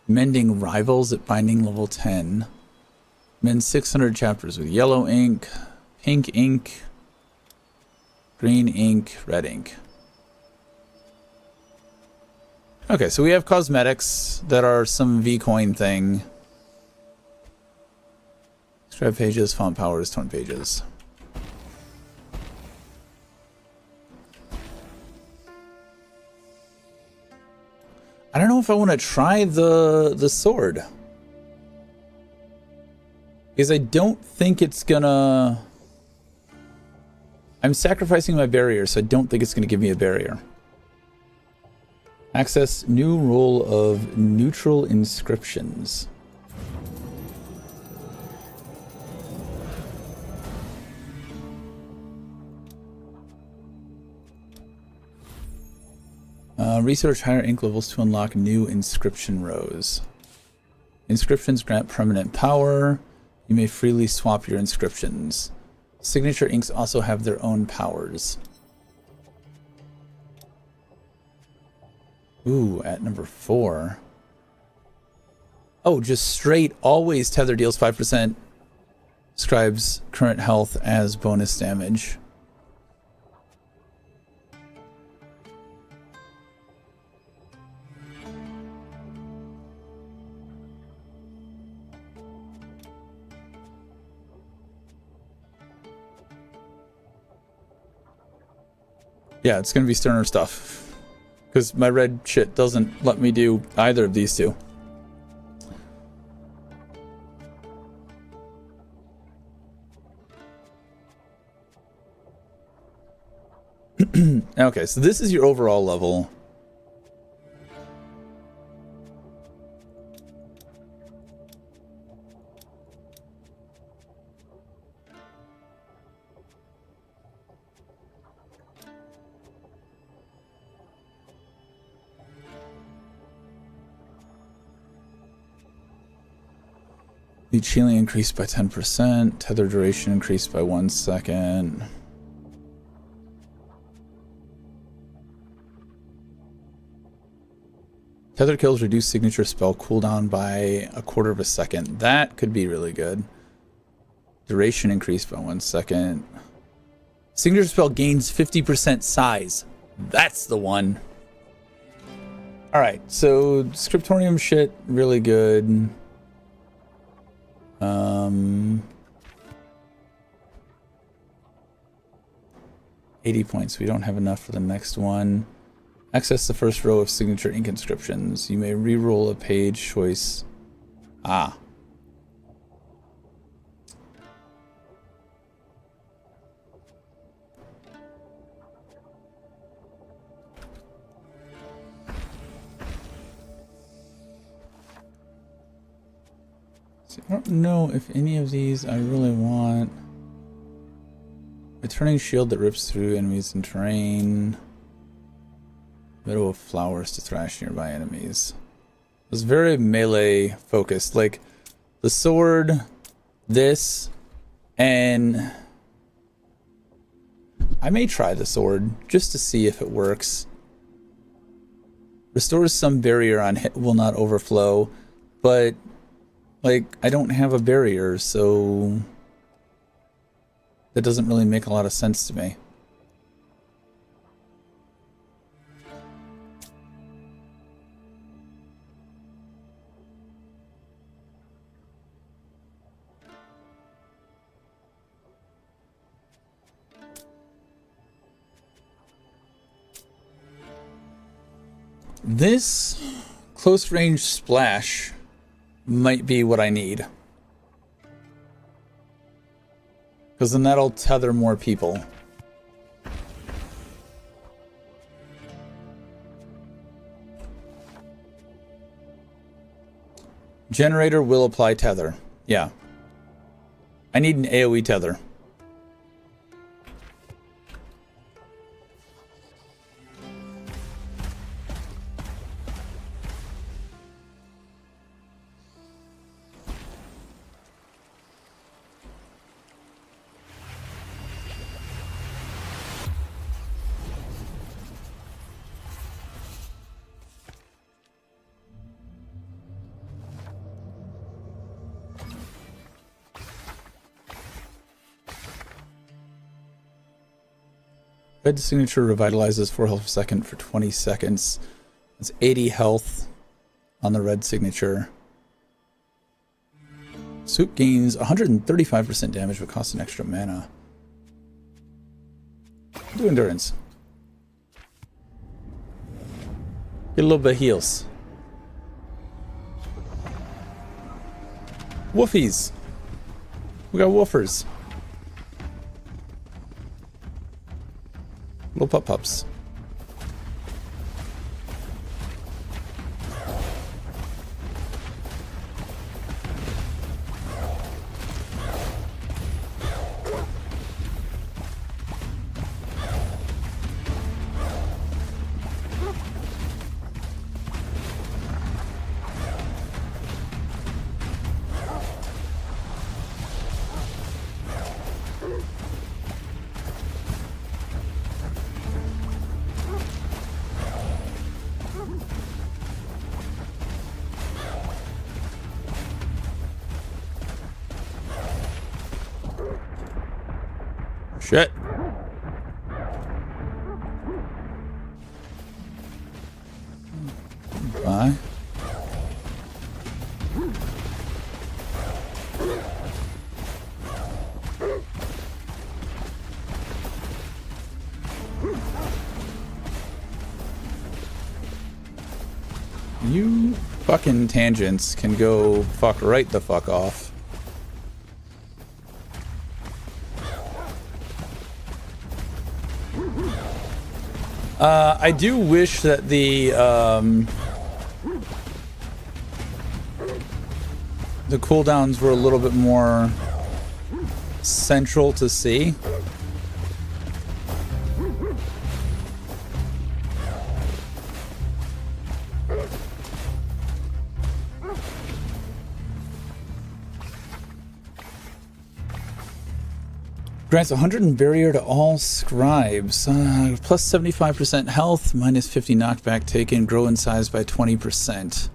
Mending rivals at binding level 10. Mend 600 chapters with yellow ink, pink ink, green ink, red ink. Okay, so we have cosmetics that are some V-coin thing. Scribe pages, font powers, tone pages. I don't know if I want to try the sword. Because I don't think it's gonna... I'm sacrificing my barrier, so I don't think it's gonna give me a barrier. Access new role of neutral inscriptions. Research higher ink levels to unlock new inscription rows. Inscriptions grant permanent power. You may freely swap your inscriptions. Signature inks also have their own powers. Ooh, at number 4. Oh, just straight, always tether deals 5% scribe's current health as bonus damage. Yeah, it's going to be sterner stuff. Because my red shit doesn't let me do either of these two. Okay, so this is your overall level. Leech healing increased by 10%. Tether duration increased by 1 second. Tether kills reduce signature spell cooldown by 1/4 of a second. That could be really good. Duration increased by 1 second. Signature spell gains 50% size. That's the one. Alright, so Scriptorium shit, really good. 80 points. We don't have enough for the next one. Access the first row of signature ink inscriptions. You may re-roll a page choice. Ah. See, I don't know if any of these I really want. Returning shield that rips through enemies in terrain. Middle of flowers to thrash nearby enemies. It was very melee focused. Like the sword, this, and I may try the sword just to see if it works. Restores some barrier on hit, will not overflow, but like I don't have a barrier, so that doesn't really make a lot of sense to me. This close range splash might be what I need. Because then that'll tether more people. Generator will apply tether. Yeah. I need an AoE tether. Red signature revitalizes 4 health per second for 20 seconds. That's 80 health on the red signature. Soup gains 135% damage but costs an extra mana. Do endurance. Get a little bit of heals. Woofies. We got woofers. Little pups. Shit. Bye. You fucking tangents can go fuck right the fuck off. I do wish that the cooldowns were a little bit more central to see. Grants 100 in barrier to all scribes. Plus 75% health, minus 50 knockback taken, grow in size by 20%.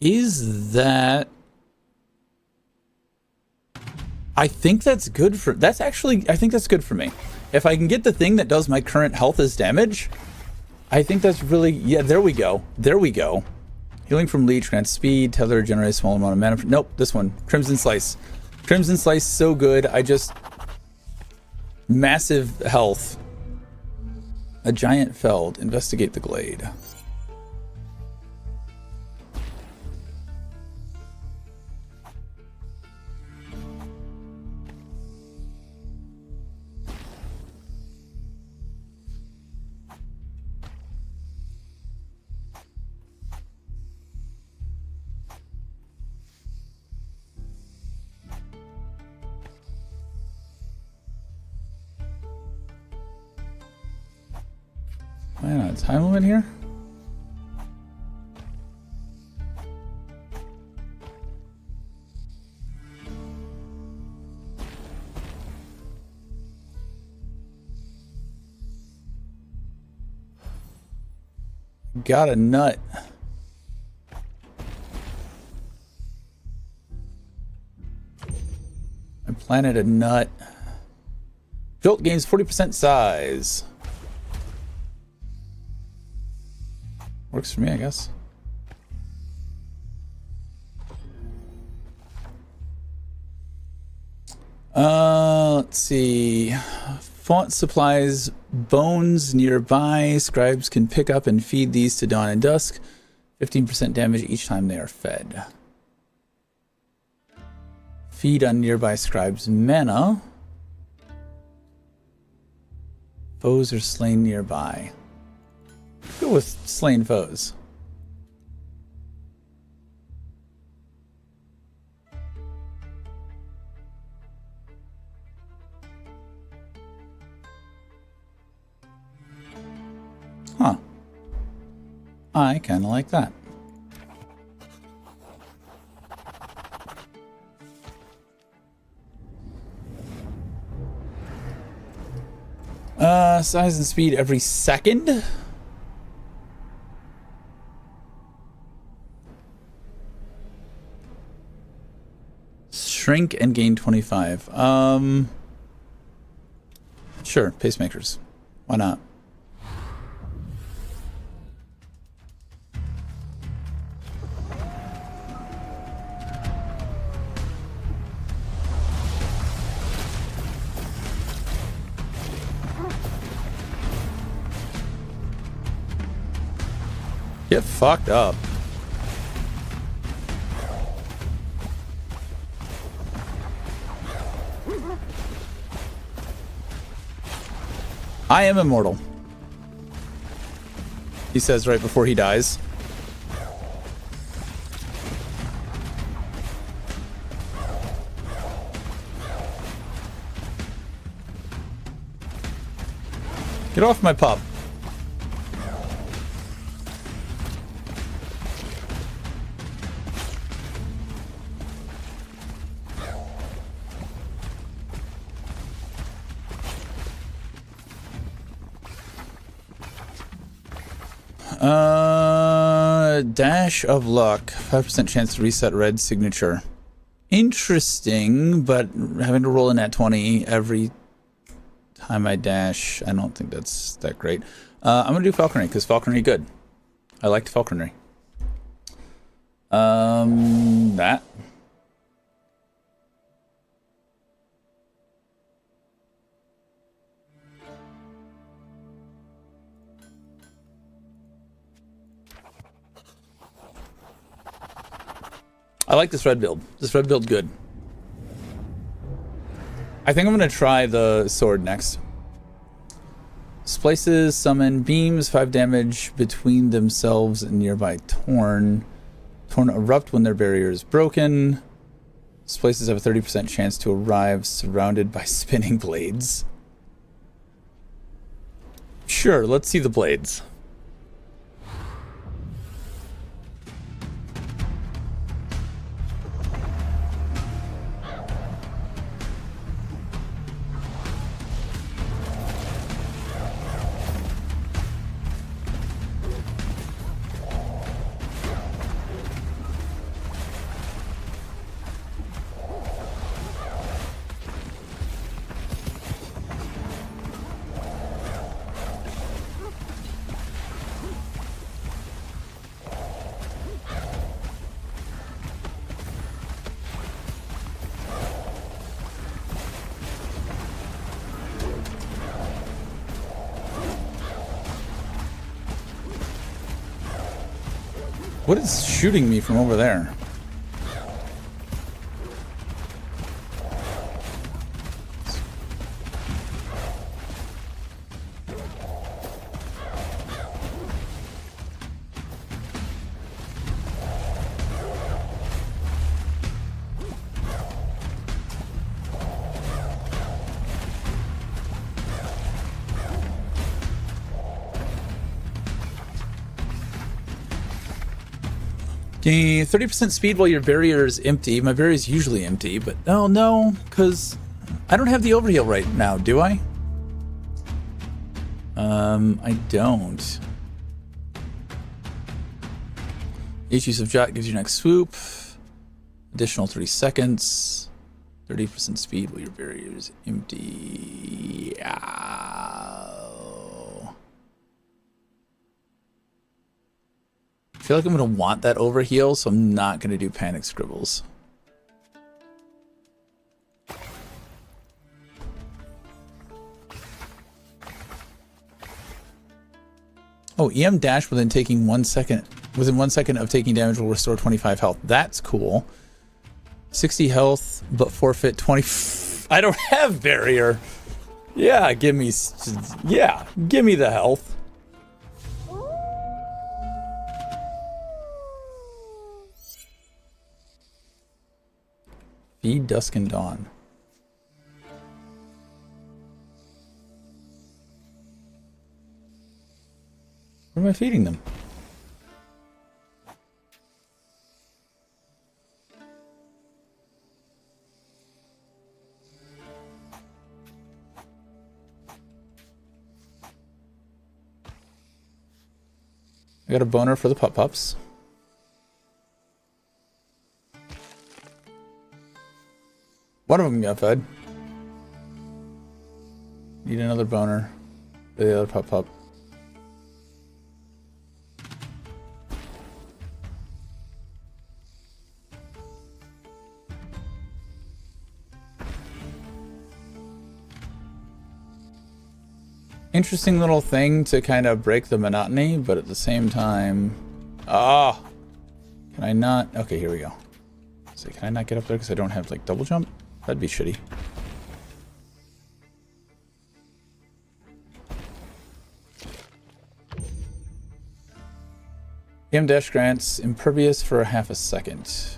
Is that... I think that's good for... That's actually... I think that's good for me. If I can get the thing that does my current health as damage, I think that's really... Yeah, there we go. There we go. Healing from Leech grants speed. Tether generates a small amount of mana. Nope, this one. Crimson Slice. Crimson Slice, so good. I just... Massive health. A giant felled. Investigate the glade. Am I on a time limit here? Got a nut. I planted a nut. Jolt gains 40% size. Works for me, I guess. Let's see. Font supplies bones nearby. Scribes can pick up and feed these to dawn and dusk. 15% damage each time they are fed. Feed on nearby scribes' mana. Foes are slain nearby. Go with slain foes. Huh. I kind of like that. Size and speed every second. Shrink and gain 25. Sure, pacemakers. Why not? Get fucked up. I am immortal, he says right before he dies. Get off my pup. Dash of luck. 5% chance to reset red signature. Interesting, but having to roll in at 20 every time I dash, I don't think that's that great. I'm gonna do falconry because falconry good. I liked falconry. That. I like this red build. This red build good. I think I'm going to try the sword next. Splices summon beams, 5 damage between themselves and nearby Torn. Torn erupt when their barrier is broken. Splices have a 30% chance to arrive surrounded by spinning blades. Sure, let's see the blades. What is shooting me from over there? Gain 30% speed while your barrier is empty. My barrier is usually empty, but no, because I don't have the overheal right now, do I? I don't. Each use of Jot gives you next swoop. Additional 30 seconds. 30% speed while your barrier is empty. Ow. I feel like I'm going to want that overheal, so I'm not going to do Panic Scribbles. Oh, EM dash within 1 second. Within 1 second of taking damage will restore 25 health. That's cool. 60 health, but forfeit 20. I don't have barrier. Yeah, give me the health. Feed Dusk and Dawn. What am I feeding them? I got a boner for the pup-pups. One of them got fed. Need another boner for the other pup-pup. Interesting little thing to kind of break the monotony, but at the same time... Ah! Can I not... Okay, here we go. So can I not get up there because I don't have, like, double jump? That'd be shitty. EM dash grants impervious for half a second.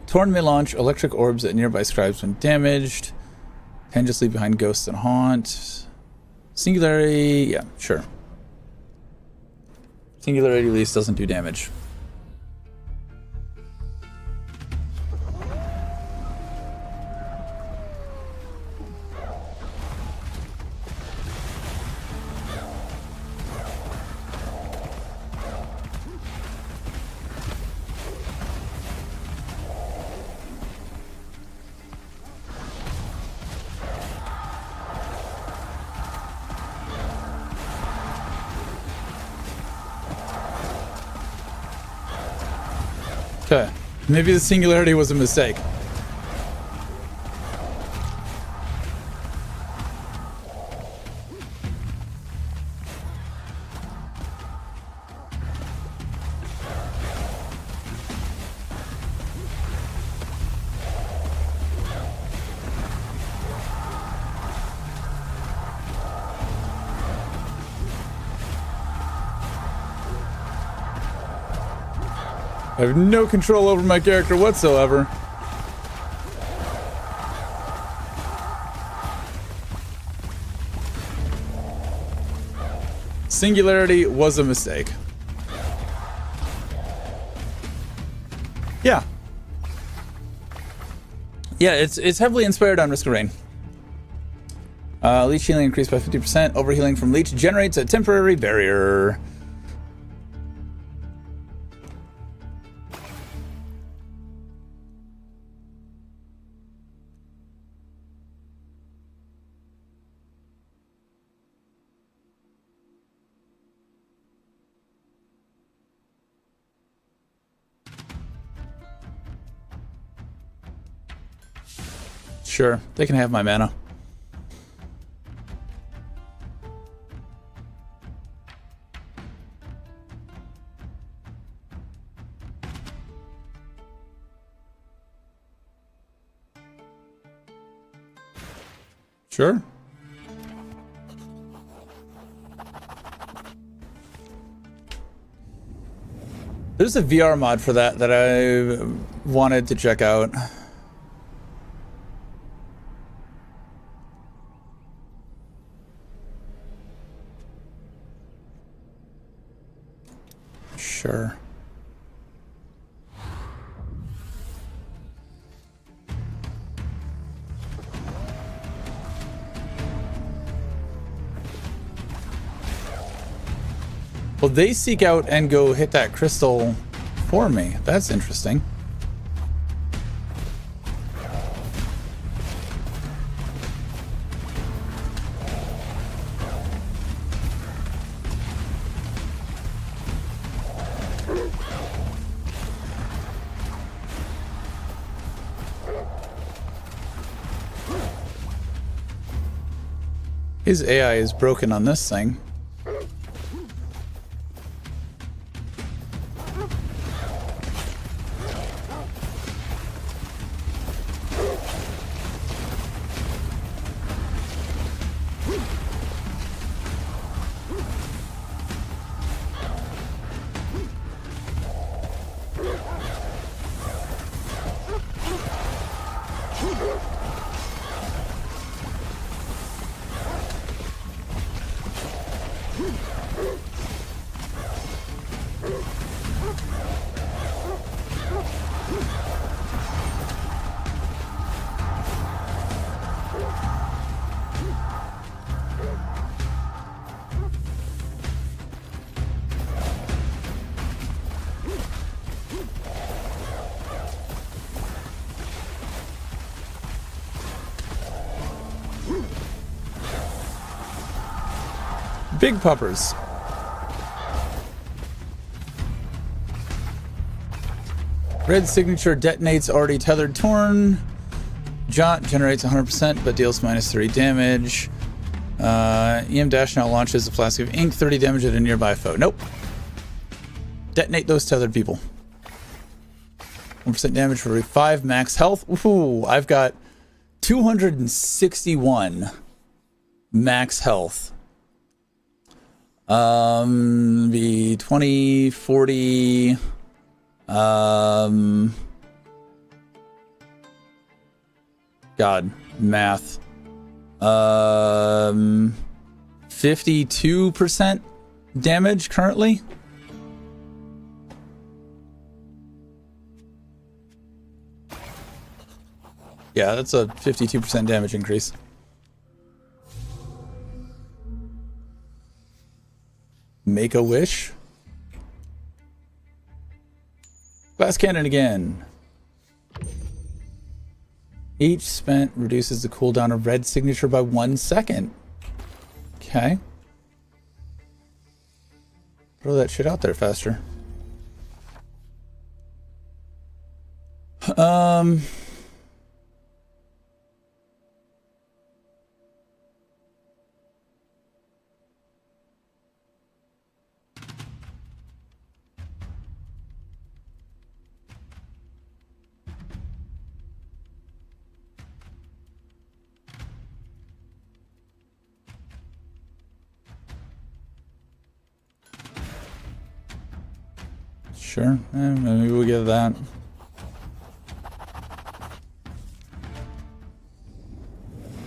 Torn may launch electric orbs at nearby scribes when damaged. Can just leave behind ghosts and haunt. Singularity, yeah, sure. Singularity release doesn't do damage. Okay, maybe the singularity was a mistake. I have no control over my character whatsoever. Singularity was a mistake. Yeah. Yeah, it's heavily inspired on Risk of Rain. Leech healing increased by 50%. Overhealing from Leech generates a temporary barrier. Sure, they can have my mana. Sure. There's a VR mod for that I wanted to check out. Sure. Well, they seek out and go hit that crystal for me. That's interesting. His AI is broken on this thing. Big puppers. Red signature detonates already tethered torn. Jot generates 100% but deals minus 3 damage. EM dash now launches a flask of ink, 30 damage at a nearby foe. Nope. Detonate those tethered people. 1% damage for 5 max health. Ooh, I've got 261 max health. Be 20, 40, God, math. 52% damage currently. Yeah, that's a 52% damage increase. Make a wish. Glass cannon again. Each spent reduces the cooldown of red signature by 1 second. Okay. Throw that shit out there faster. Sure, maybe we'll get that.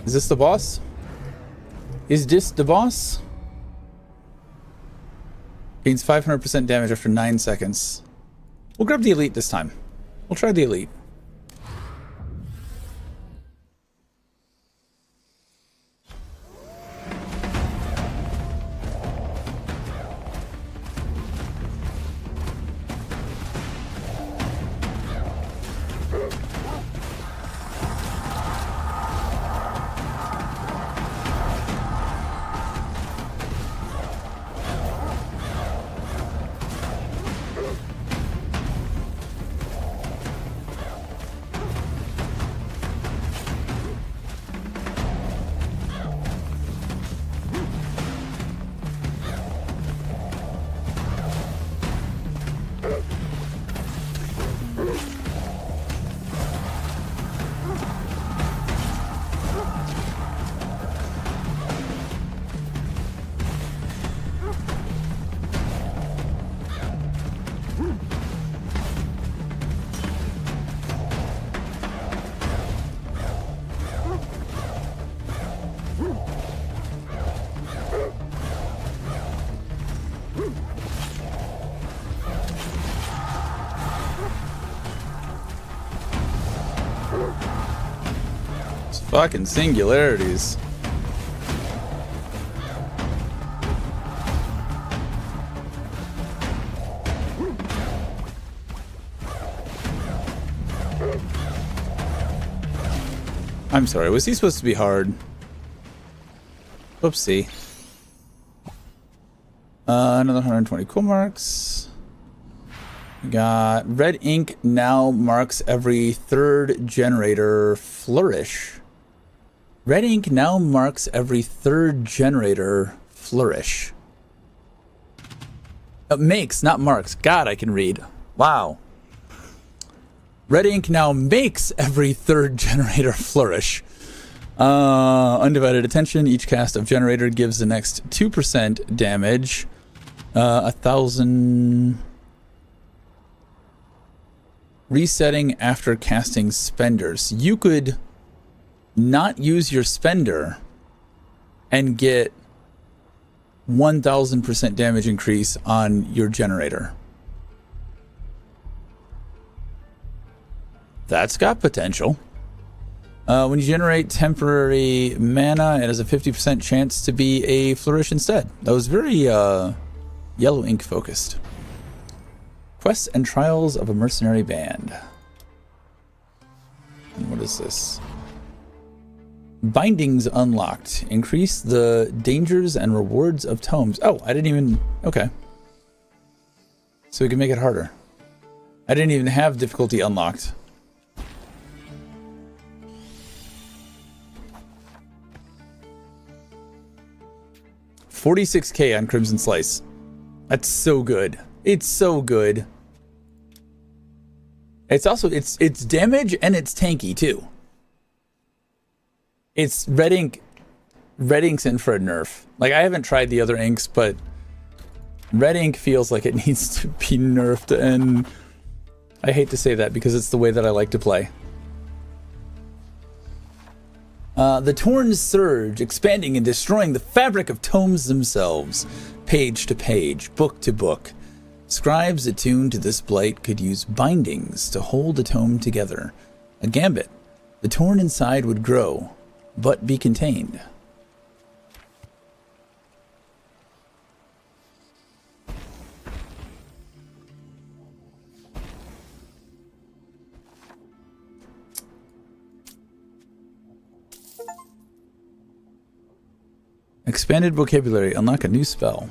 Is this the boss? Is this the boss? Gains 500% damage after 9 seconds. We'll grab the elite this time. We'll try the elite. Fucking singularities. I'm sorry, was he supposed to be hard? Whoopsie. Another 120 cool marks. We got red ink now marks every third generator flourish. Red ink now marks every third generator flourish. Makes, not marks. God, I can read. Wow. Red ink now makes every third generator flourish. Undivided attention. Each cast of generator gives the next 2% damage. 1,000... Resetting after casting spenders. You could not use your spender and get 1,000% damage increase on your generator. That's got potential. When you generate temporary mana, it has a 50% chance to be a flourish instead. That was very yellow ink focused. Quests and Trials of a Mercenary Band. And what is this? Bindings unlocked. Increase the dangers and rewards of tomes. Oh, I didn't even... Okay. So we can make it harder. I didn't even have difficulty unlocked. $46K on Crimson Slice. That's so good. It's so good. It's also, it's damage and it's tanky too. It's red ink. Red ink's in for a nerf. Like, I haven't tried the other inks, but red ink feels like it needs to be nerfed, and I hate to say that because it's the way that I like to play. The Torn Surge, expanding and destroying the fabric of tomes themselves, page to page, book to book. Scribes attuned to this blight could use bindings to hold a tome together. A gambit. The torn inside would grow, but be contained. Expanded vocabulary. Unlock a new spell.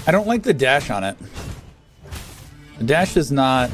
I don't like the dash on it. The dash is not